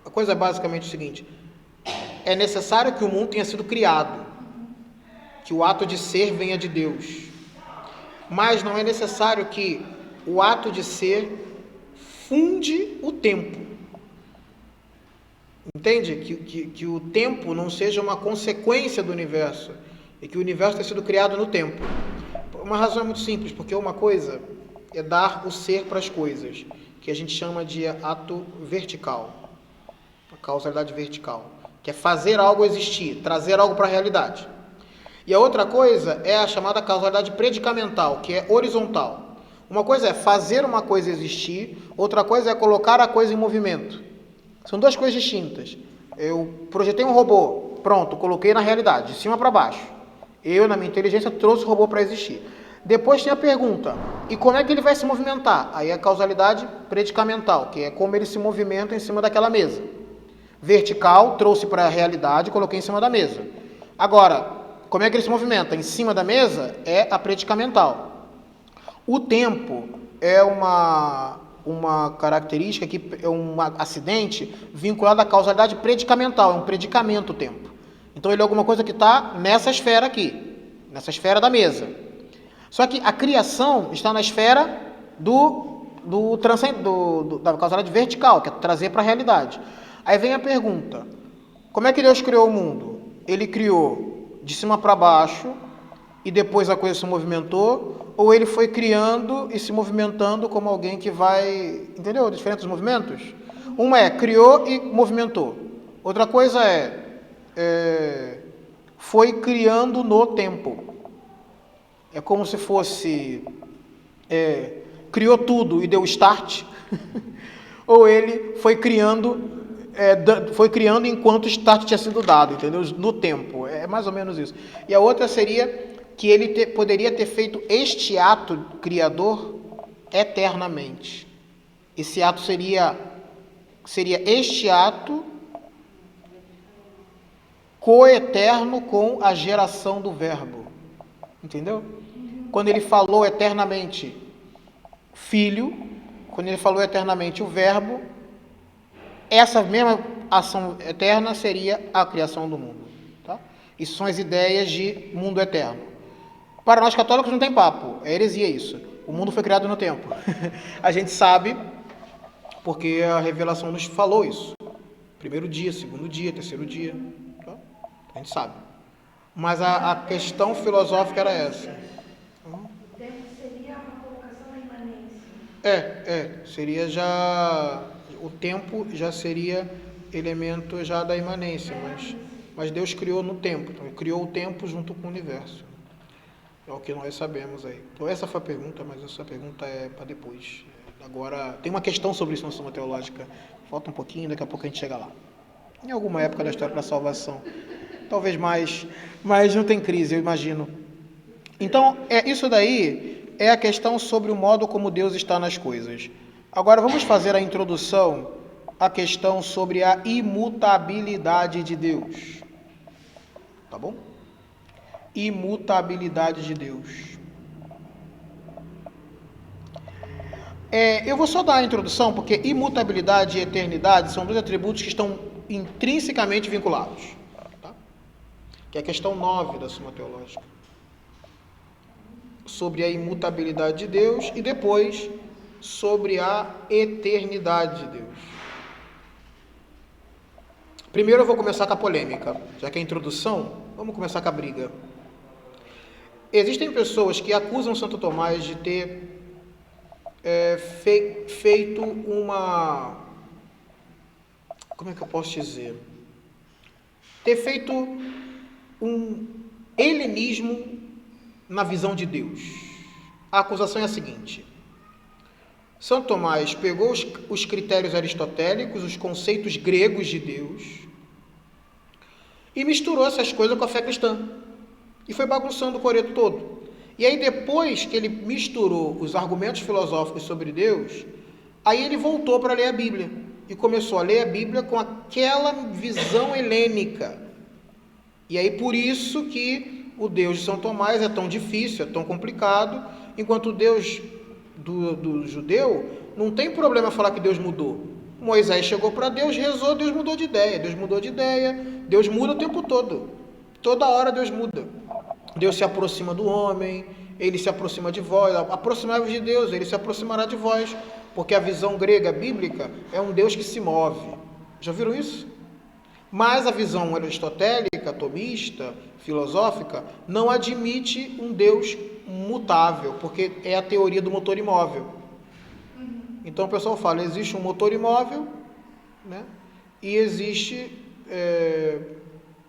A coisa é basicamente o seguinte: é necessário que o mundo tenha sido criado, que o ato de ser venha de Deus, mas não é necessário que o ato de ser funde o tempo. Entende? Que o tempo não seja uma consequência do universo, e que o universo tenha sido criado no tempo. Uma razão é muito simples, porque uma coisa é dar o ser para as coisas, que a gente chama de ato vertical. A causalidade vertical, que é fazer algo existir, trazer algo para a realidade. E a outra coisa é a chamada causalidade predicamental, que é horizontal. Uma coisa é fazer uma coisa existir, outra coisa é colocar a coisa em movimento. São duas coisas distintas. Eu projetei um robô, pronto, coloquei na realidade, de cima para baixo. Eu, na minha inteligência, trouxe o robô para existir. Depois tem a pergunta, e como é que ele vai se movimentar? Aí é a causalidade predicamental, que é como ele se movimenta em cima daquela mesa. Vertical, trouxe para a realidade, coloquei em cima da mesa. Agora, como é que ele se movimenta? Em cima da mesa é a predicamental. O tempo é uma característica, que é um acidente vinculado à causalidade predicamental, é um predicamento o tempo. Então ele é alguma coisa que está nessa esfera aqui, nessa esfera da mesa. Só que a criação está na esfera da causalidade vertical, que é trazer para a realidade. Aí vem a pergunta, como é que Deus criou o mundo? Ele criou de cima para baixo e depois a coisa se movimentou, ou ele foi criando e se movimentando como alguém que vai... Entendeu? Diferentes movimentos. Uma é criou e movimentou. Outra coisa foi criando no tempo. É como se fosse... criou tudo e deu start, ou ele foi criando enquanto o start tinha sido dado, entendeu? No tempo, é mais ou menos isso. E a outra seria que ele poderia ter feito este ato criador eternamente. Esse ato seria este ato coeterno com a geração do verbo, entendeu? Quando ele falou eternamente Filho, quando ele falou eternamente o verbo, essa mesma ação eterna seria a criação do mundo. Tá? Isso são as ideias de mundo eterno. Para nós católicos não tem papo, é heresia isso. O mundo foi criado no tempo. A gente sabe, porque a revelação nos falou isso. Primeiro dia, segundo dia, terceiro dia. Tá? A gente sabe. Mas a questão filosófica era essa. Seria já... O tempo já seria elemento já da imanência, mas Deus criou no tempo, então, criou o tempo junto com o universo. É o que nós sabemos aí. Então essa foi a pergunta, mas essa pergunta é para depois. Agora, tem uma questão sobre isso na Suma Teológica, falta um pouquinho, daqui a pouco a gente chega lá. Em alguma época da história da salvação, talvez mais, mas não tem crise, eu imagino. Então, isso daí é a questão sobre o modo como Deus está nas coisas. Agora vamos fazer a introdução à questão sobre a imutabilidade de Deus. Tá bom? Imutabilidade de Deus. Eu vou só dar a introdução, porque imutabilidade e eternidade são dois atributos que estão intrinsecamente vinculados. Tá? Que é a questão 9 da Suma Teológica. Sobre a imutabilidade de Deus e depois sobre a eternidade de Deus. Primeiro eu vou começar com a polêmica, já que é a introdução, vamos começar com a briga. Existem pessoas que acusam Santo Tomás de ter feito uma... Como é que eu posso dizer? Ter feito um helenismo na visão de Deus. A acusação é a seguinte: Santo Tomás pegou os critérios aristotélicos, os conceitos gregos de Deus, e misturou essas coisas com a fé cristã. E foi bagunçando o coreto todo. E aí depois que ele misturou os argumentos filosóficos sobre Deus, aí ele voltou para ler a Bíblia. E começou a ler a Bíblia com aquela visão helênica. E aí por isso que o Deus de São Tomás é tão difícil, é tão complicado, enquanto o Deus do judeu, não tem problema falar que Deus mudou. Moisés chegou para Deus, rezou, Deus mudou de ideia. Deus muda o tempo todo. Toda hora Deus muda. Deus se aproxima do homem, ele se aproxima de vós. Aproximai-vos de Deus, ele se aproximará de vós. Porque a visão grega bíblica é um Deus que se move. Já viram isso? Mas a visão aristotélica, tomista, filosófica, não admite um Deus mutável, porque é a teoria do motor imóvel. Então o pessoal fala, existe um motor imóvel, né? E existe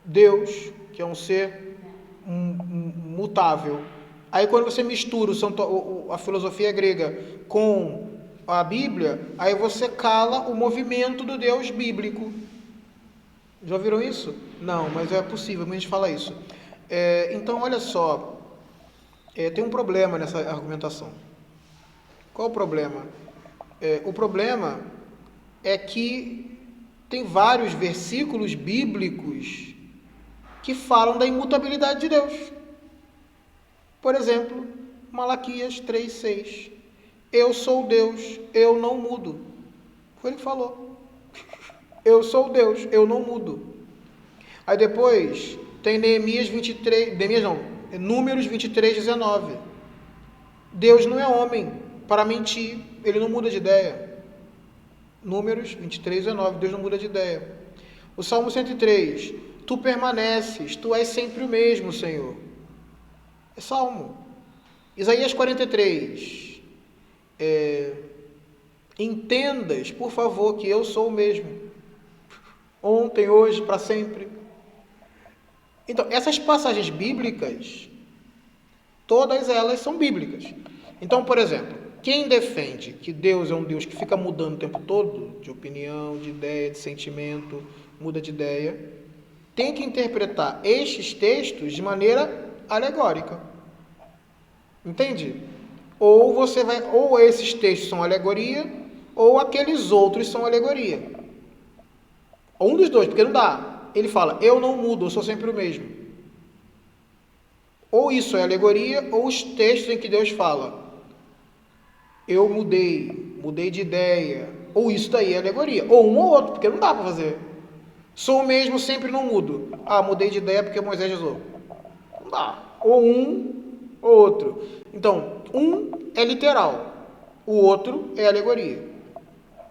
Deus, que é um ser mutável. Aí quando você mistura a filosofia grega com a Bíblia, aí você cala o movimento do Deus bíblico. Já viram isso? Não, mas é possível, a gente fala isso. Então, olha só, tem um problema nessa argumentação. Qual o problema? O problema é que tem vários versículos bíblicos que falam da imutabilidade de Deus. Por exemplo, Malaquias 3:6. Eu sou Deus, eu não mudo. Foi ele que falou. Eu sou Deus, eu não mudo. Aí depois tem Números 23:19. Deus não é homem para mentir, ele não muda de ideia. Números 23, 19, Deus não muda de ideia. O Salmo 103, tu permaneces, tu és sempre o mesmo, Senhor. É Salmo. Isaías 43, entendas, por favor, que eu sou o mesmo. Ontem, hoje, para sempre. Então, essas passagens bíblicas, todas elas são bíblicas. Então, por exemplo, quem defende que Deus é um Deus que fica mudando o tempo todo, de opinião, de ideia, de sentimento, muda de ideia, tem que interpretar estes textos de maneira alegórica. Entende? Ou esses textos são alegoria, ou aqueles outros são alegoria. Ou um dos dois, porque não dá. Ele fala, eu não mudo, eu sou sempre o mesmo. Ou isso é alegoria, ou os textos em que Deus fala, eu mudei de ideia, ou isso daí é alegoria. Ou um ou outro, porque não dá para fazer. Sou o mesmo, sempre não mudo. Mudei de ideia porque Moisés rezou. Não dá. Ou um, ou outro. Então, um é literal, o outro é alegoria.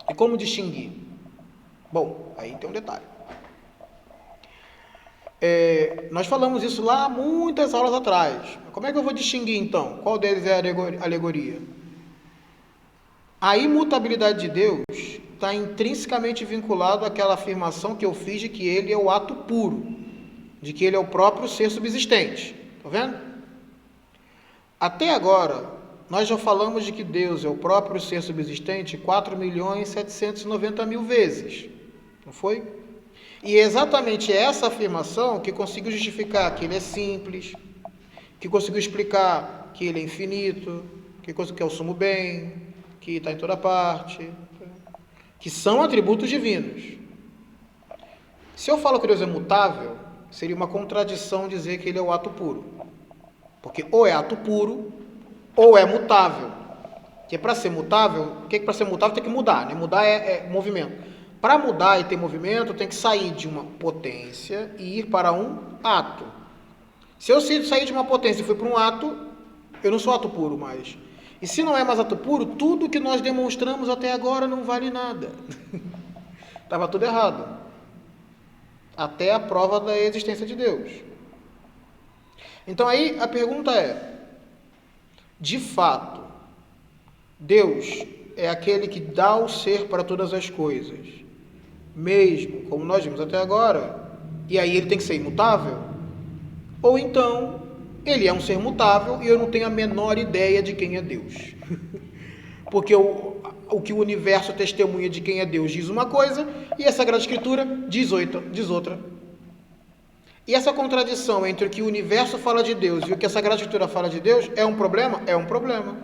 E como distinguir? Bom, aí tem um detalhe. Nós falamos isso lá muitas aulas atrás. Como é que eu vou distinguir então? Qual deles é alegoria? A imutabilidade de Deus está intrinsecamente vinculado àquela afirmação que eu fiz de que ele é o ato puro, de que ele é o próprio ser subsistente. Está vendo? Até agora, nós já falamos de que Deus é o próprio ser subsistente 4.790.000 vezes. Não foi? E é exatamente essa afirmação que conseguiu justificar que ele é simples, que conseguiu explicar que ele é infinito, que é o sumo bem, que está em toda parte, que são atributos divinos. Se eu falo que Deus é mutável, seria uma contradição dizer que ele é o ato puro. Porque ou é ato puro, ou é mutável. Que para ser mutável, para ser mutável tem que mudar, né? Mudar é movimento. Para mudar e ter movimento, tem que sair de uma potência e ir para um ato. Se eu sair de uma potência e fui para um ato, eu não sou ato puro mais. E se não é mais ato puro, tudo que nós demonstramos até agora não vale nada. Estava tudo errado. Até a prova da existência de Deus. Então aí a pergunta é, de fato, Deus é aquele que dá o ser para todas as coisas, mesmo como nós vimos até agora, e aí ele tem que ser imutável? Ou então ele é um ser mutável e eu não tenho a menor ideia de quem é Deus? Porque o que o universo testemunha de quem é Deus diz uma coisa e a Sagrada Escritura diz outra. E essa contradição entre o que o universo fala de Deus e o que a Sagrada Escritura fala de Deus é um problema? É um problema.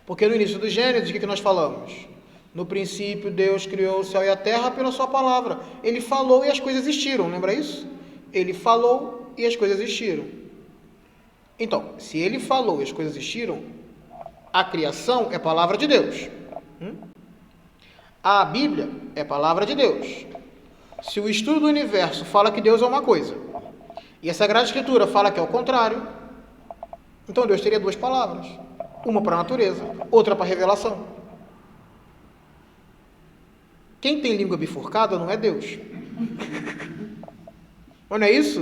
Porque no início do Gênesis, o que nós falamos? No princípio, Deus criou o céu e a terra pela sua palavra. Ele falou e as coisas existiram, lembra isso? Ele falou e as coisas existiram. Então, se ele falou e as coisas existiram, a criação é palavra de Deus. A Bíblia é palavra de Deus. Se o estudo do universo fala que Deus é uma coisa, e a Sagrada Escritura fala que é o contrário, então Deus teria duas palavras. Uma para a natureza, outra para a revelação. Quem tem língua bifurcada não é Deus. Mas não é isso?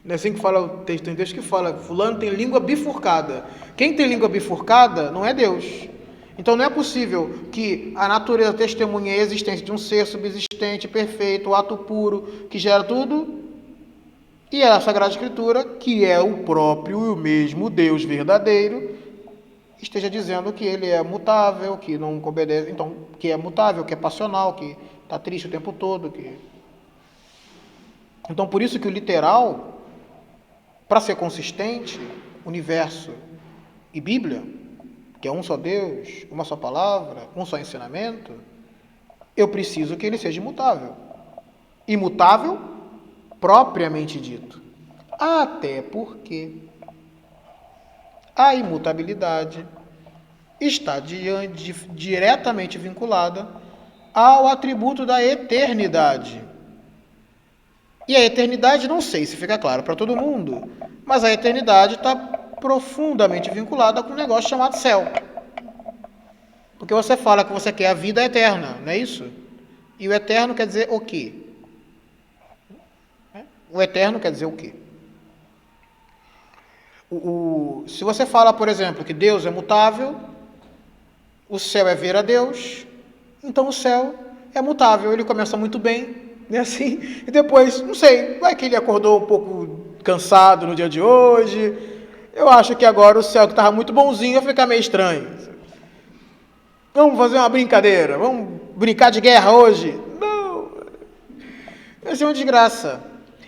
Não é assim que fala o texto, tem Deus que fala, fulano tem língua bifurcada. Quem tem língua bifurcada não é Deus. Então não é possível que a natureza testemunhe a existência de um ser subsistente, perfeito, ato puro, que gera tudo, e a Sagrada Escritura, que é o próprio e o mesmo Deus verdadeiro, esteja dizendo que ele é mutável, que não obedece, então, que é mutável, que é passional, que está triste o tempo todo. Então, por isso que o literal, para ser consistente, universo e Bíblia, que é um só Deus, uma só palavra, um só ensinamento, eu preciso que ele seja imutável. Imutável, propriamente dito. Até porque a imutabilidade está diretamente vinculada ao atributo da eternidade. E a eternidade, não sei se fica claro para todo mundo, mas a eternidade está profundamente vinculada com um negócio chamado céu. Porque você fala que você quer a vida eterna, não é isso? E o eterno quer dizer o quê? O eterno quer dizer o quê? Se você fala, por exemplo, que Deus é mutável, o céu é ver a Deus, então o céu é mutável, ele começa muito bem, né, assim, e depois, não sei, vai que ele acordou um pouco cansado no dia de hoje, eu acho que agora o céu que estava muito bonzinho vai ficar meio estranho. Vamos fazer uma brincadeira, vamos brincar de guerra hoje? Não, isso é uma desgraça.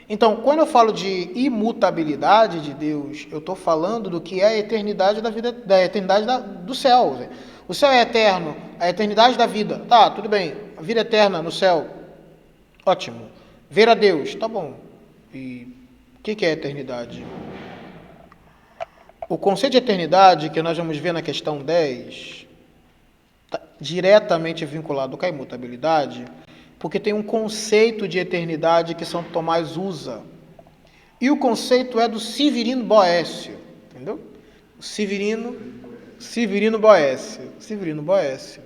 Então, quando eu falo de imutabilidade de Deus, eu estou falando do que é a eternidade da vida, da eternidade do céu. O céu é eterno, a eternidade da vida. Tá, tudo bem. A vida eterna no céu, ótimo. Ver a Deus, tá bom. E o que é a eternidade? O conceito de eternidade que nós vamos ver na questão 10 está diretamente vinculado com a imutabilidade, porque tem um conceito de eternidade que Santo Tomás usa. E o conceito é do Severino Boécio, entendeu? Severino Boécio,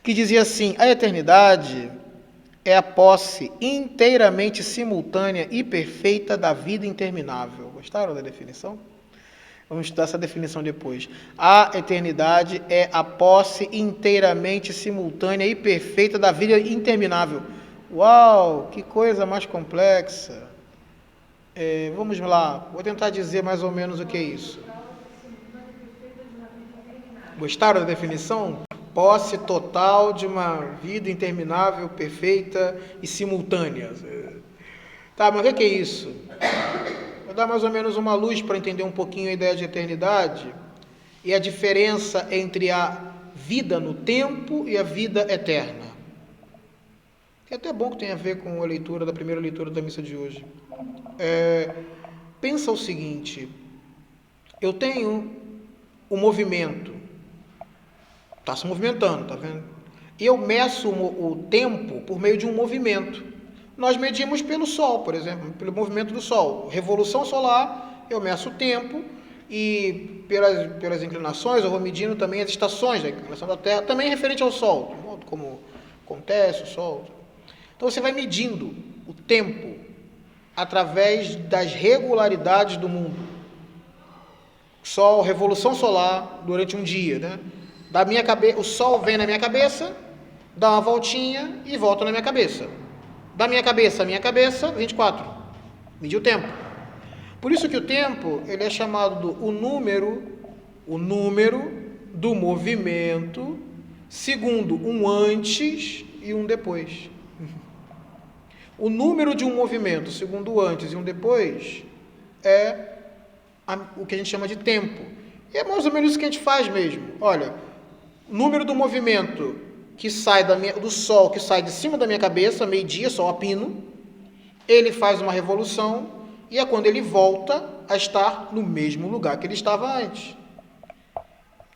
que dizia assim: a eternidade é a posse inteiramente simultânea e perfeita da vida interminável. Gostaram da definição? Vamos estudar essa definição depois. A eternidade é a posse inteiramente simultânea e perfeita da vida interminável. Uau, que coisa mais complexa. Vamos lá, vou tentar dizer mais ou menos o que é isso. Gostaram da definição? Posse total de uma vida interminável, perfeita e simultânea. Tá, mas o que é isso? Vou dar mais ou menos uma luz para entender um pouquinho a ideia de eternidade e a diferença entre a vida no tempo e a vida eterna. Que é até bom que tem a ver com a leitura da primeira leitura da missa de hoje. Pensa o seguinte: eu tenho o movimento, está se movimentando, tá vendo? E eu meço o tempo por meio de um movimento. Nós medimos pelo Sol, por exemplo, pelo movimento do Sol. Revolução solar, eu meço o tempo e pelas inclinações eu vou medindo também as estações da inclinação da Terra, também referente ao Sol, do modo como acontece o Sol. Então você vai medindo o tempo através das regularidades do mundo. Sol, revolução solar durante um dia, né? Da minha cabeça, o Sol vem na minha cabeça, dá uma voltinha e volta na minha cabeça. Da minha cabeça, 24. Medir o tempo. Por isso que o tempo, ele é chamado o número do movimento, segundo um antes e um depois. O número de um movimento, segundo o antes e um depois, é o que a gente chama de tempo. E é mais ou menos isso que a gente faz mesmo. Olha, o número do movimento que sai do Sol, que sai de cima da minha cabeça, meio-dia, Sol a pino, ele faz uma revolução e é quando ele volta a estar no mesmo lugar que ele estava antes.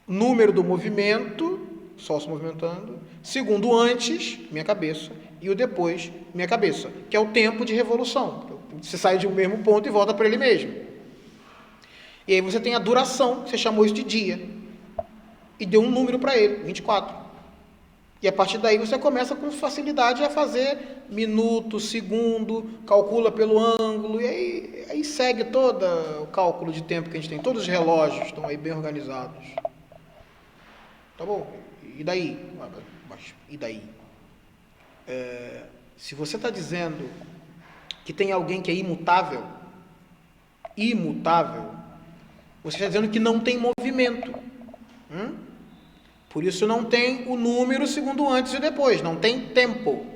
Número do movimento, Sol se movimentando, segundo o antes, minha cabeça, e o depois, minha cabeça, que é o tempo de revolução. Você sai de um mesmo ponto e volta para ele mesmo. E aí você tem a duração, você chamou isso de dia, e deu um número para ele, 24. E a partir daí você começa com facilidade a fazer minuto, segundo, calcula pelo ângulo, e aí segue todo o cálculo de tempo que a gente tem. Todos os relógios estão aí bem organizados. Tá bom? E daí? E daí? Se você está dizendo que tem alguém que é imutável, você está dizendo que não tem movimento. Por isso não tem o número segundo o antes e o depois, não tem tempo.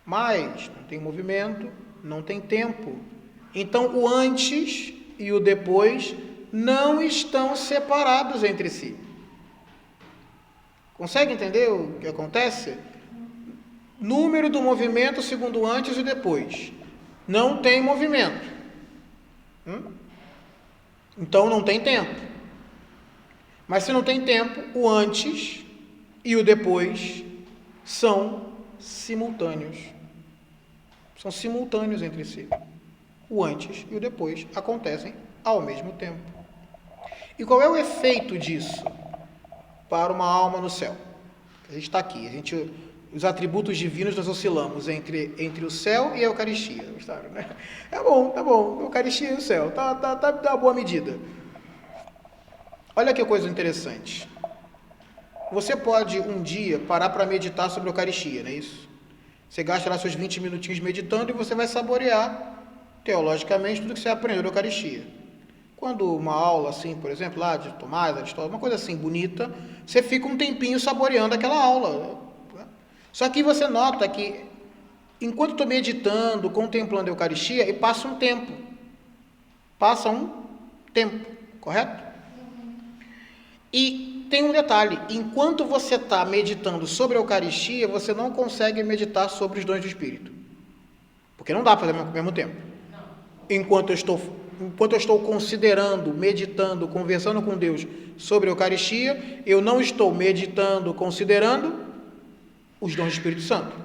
Mas não tem movimento, não tem tempo. Então o antes e o depois não estão separados entre si. Consegue entender o que acontece? Número do movimento segundo o antes e o depois. Não tem movimento. Então não tem tempo. Mas se não tem tempo, o antes e o depois são simultâneos. São simultâneos entre si. O antes e o depois acontecem ao mesmo tempo. E qual é o efeito disso? para uma alma no céu. A gente está aqui, os atributos divinos nós oscilamos entre o céu e a Eucaristia. Gostaram, né? Tá bom, Eucaristia e o céu, tá uma boa medida. Olha que coisa interessante. Você pode um dia parar para meditar sobre a Eucaristia, não é isso? Você gasta lá seus 20 minutinhos meditando e você vai saborear, teologicamente, tudo que você aprendeu da Eucaristia. Quando uma aula assim, por exemplo, lá de Tomás, Aristóteles, uma coisa assim bonita, você fica um tempinho saboreando aquela aula. Só que você nota que, enquanto estou meditando, contemplando a Eucaristia, e passa um tempo, correto? E tem um detalhe, enquanto você está meditando sobre a Eucaristia, você não consegue meditar sobre os dons do Espírito. Porque não dá para fazer ao mesmo tempo. Enquanto eu estou considerando, meditando, conversando com Deus sobre a Eucaristia, eu não estou meditando, considerando os dons do Espírito Santo.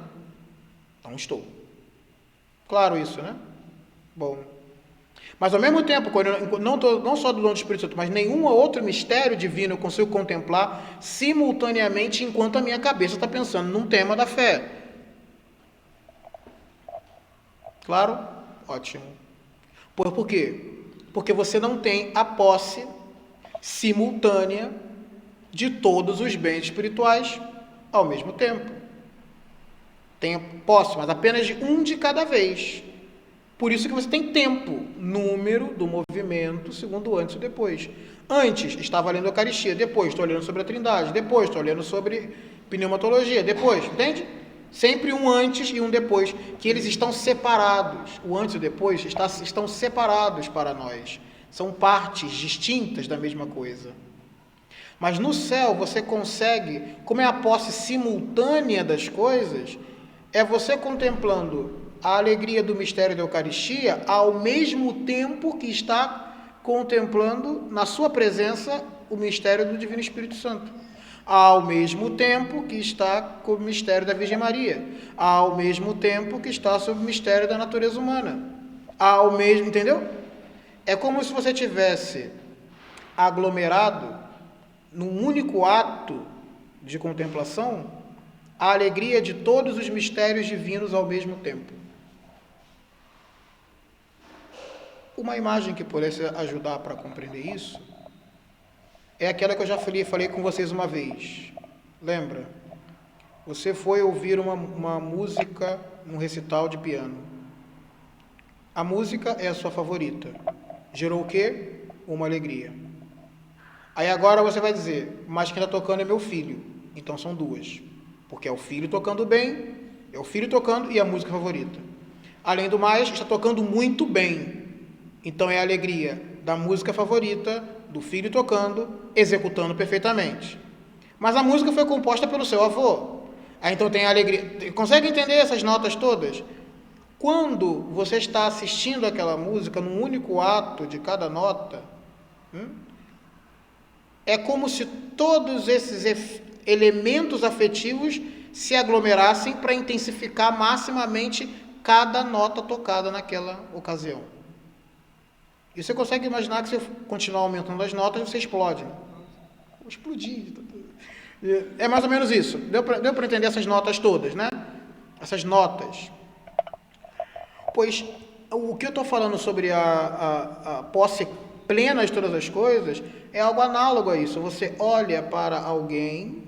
Não estou. Claro isso, né? Bom. Mas ao mesmo tempo, quando eu não só do dom do Espírito Santo, mas nenhum outro mistério divino eu consigo contemplar simultaneamente enquanto a minha cabeça está pensando num tema da fé. Claro? Ótimo. Por quê? Porque você não tem a posse simultânea de todos os bens espirituais ao mesmo tempo. Tem posse, mas apenas de um de cada vez. Por isso que você tem tempo, número do movimento, segundo antes e depois. Antes, estava lendo a Eucaristia, depois estou lendo sobre a Trindade, depois estou lendo sobre pneumatologia, depois, entende? Sempre um antes e um depois, que eles estão separados. O antes e o depois estão separados para nós. São partes distintas da mesma coisa. Mas no céu você consegue, como é a posse simultânea das coisas, é você contemplando a alegria do mistério da Eucaristia ao mesmo tempo que está contemplando na sua presença o mistério do Divino Espírito Santo. Ao mesmo tempo que está com o mistério da Virgem Maria. Ao mesmo tempo que está sob o mistério da natureza humana. Entendeu? É como se você tivesse aglomerado num único ato de contemplação a alegria de todos os mistérios divinos ao mesmo tempo. Uma imagem que pudesse ajudar para compreender isso é aquela que eu já falei com vocês uma vez. Lembra? Você foi ouvir uma música num recital de piano. A música é a sua favorita. Gerou o quê? Uma alegria. Aí agora você vai dizer, mas quem está tocando é meu filho. Então são duas. Porque é o filho tocando bem, é o filho tocando e a música favorita. Além do mais, está tocando muito bem. Então é a alegria da música favorita, do filho tocando, executando perfeitamente. Mas a música foi composta pelo seu avô. Aí então tem a alegria. Consegue entender essas notas todas? Quando você está assistindo aquela música, num único ato de cada nota, é como se todos esses elementos afetivos se aglomerassem para intensificar maximamente cada nota tocada naquela ocasião. E você consegue imaginar que se eu continuar aumentando as notas, você explode. Vou explodir. É mais ou menos isso. Deu para entender essas notas todas, né? Essas notas. Pois o que eu estou falando sobre a posse plena de todas as coisas é algo análogo a isso. Você olha para alguém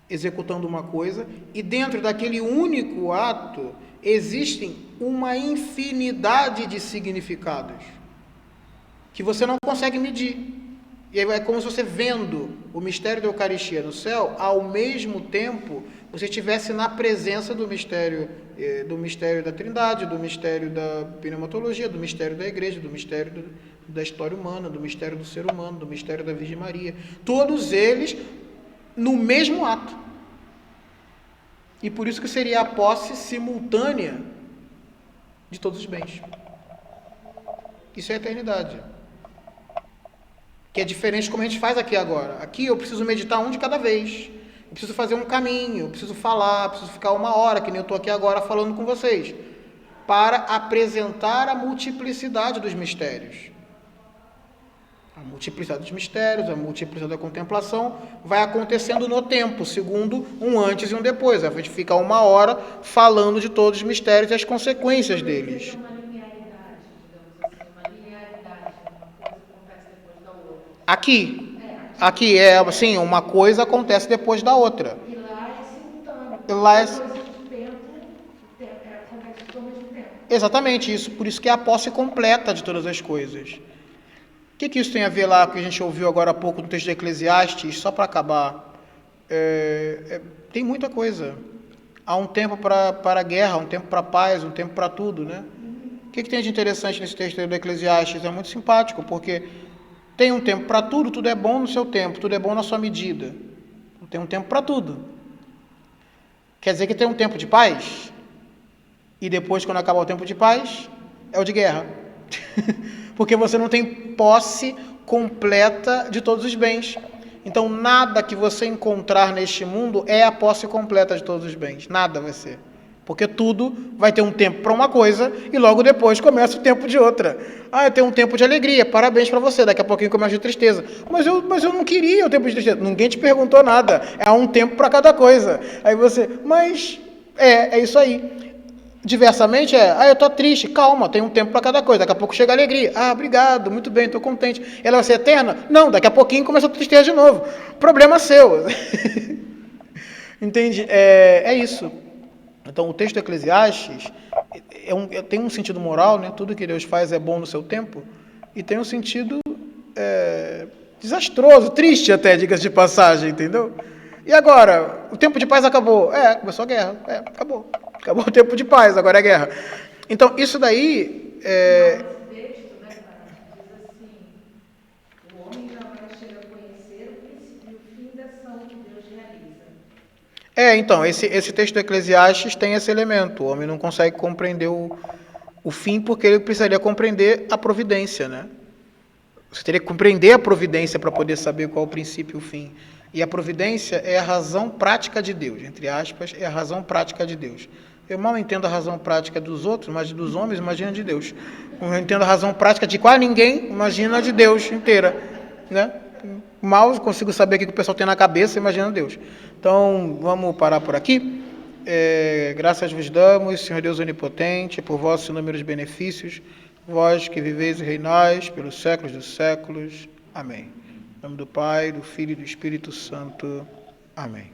executando uma coisa e dentro daquele único ato existem uma infinidade de significados que você não consegue medir. E aí é como se você vendo o mistério da Eucaristia no céu, ao mesmo tempo você estivesse na presença do mistério da Trindade, do mistério da pneumatologia, do mistério da Igreja, do mistério da história humana, do mistério do ser humano, do mistério da Virgem Maria. Todos eles no mesmo ato. E por isso que seria a posse simultânea de todos os bens. Isso é a eternidade. Que é diferente de como a gente faz aqui agora. Aqui eu preciso meditar um de cada vez. Eu preciso fazer um caminho, eu preciso falar, eu preciso ficar 1 hora, que nem eu estou aqui agora falando com vocês, para apresentar a multiplicidade dos mistérios. A multiplicidade dos mistérios, a multiplicidade da contemplação vai acontecendo no tempo, segundo um antes e um depois. A gente fica 1 hora falando de todos os mistérios e as consequências deles. Uma linearidade, digamos assim, uma linearidade, uma coisa acontece depois da outra. Aqui é assim, uma coisa acontece depois da outra. E lá é simultâneo. Lá é... Coisa de tempo, acontece tudo ao mesmo tempo. Exatamente isso, por isso que é a posse completa de todas as coisas. O que isso tem a ver lá com o que a gente ouviu agora há pouco no texto de Eclesiastes, só para acabar? Tem muita coisa. Há um tempo para a guerra, um tempo para a paz, um tempo para tudo, né? O que tem de interessante nesse texto do Eclesiastes? É muito simpático, porque tem um tempo para tudo, tudo é bom no seu tempo, tudo é bom na sua medida. Tem um tempo para tudo. Quer dizer que tem um tempo de paz, e depois, quando acabar o tempo de paz, é o de guerra. Porque você não tem posse completa de todos os bens. Então, nada que você encontrar neste mundo é a posse completa de todos os bens. Nada vai ser. Porque tudo vai ter um tempo para uma coisa e logo depois começa o tempo de outra. Eu tenho um tempo de alegria, parabéns para você. Daqui a pouquinho começa de tristeza. Mas eu não queria o tempo de tristeza. Ninguém te perguntou nada. Há um tempo para cada coisa. Aí você, mas é isso aí. Diversamente eu estou triste, calma, tem um tempo para cada coisa, daqui a pouco chega a alegria, obrigado, muito bem, estou contente. Ela vai ser eterna? Não, daqui a pouquinho começa a tristeza de novo, problema seu. Entende? É isso. Então o texto do Eclesiastes tem um sentido moral, né? Tudo que Deus faz é bom no seu tempo, e tem um sentido desastroso, triste até, diga-se de passagem, entendeu? E agora, o tempo de paz acabou, começou a guerra, acabou o tempo de paz, agora é guerra. Então, isso daí... Esse texto, né, diz assim, o homem jamais chega a conhecer o princípio e o fim da ação que Deus realiza. Então, esse texto do Eclesiastes tem esse elemento, o homem não consegue compreender o fim porque ele precisaria compreender a providência, né? Você teria que compreender a providência para poder saber qual é o princípio e o fim. E a providência é a razão prática de Deus, entre aspas, é a razão prática de Deus. Eu mal entendo a razão prática dos outros, mas dos homens, imagina de Deus. Eu entendo a razão prática de quase ninguém, imagina a de Deus inteira, né? Mal consigo saber o que o pessoal tem na cabeça, imagina Deus. Então, vamos parar por aqui. Graças vos damos, Senhor Deus onipotente, por vossos inúmeros benefícios, vós que viveis e reinais pelos séculos dos séculos. Amém. Em nome do Pai, do Filho e do Espírito Santo. Amém.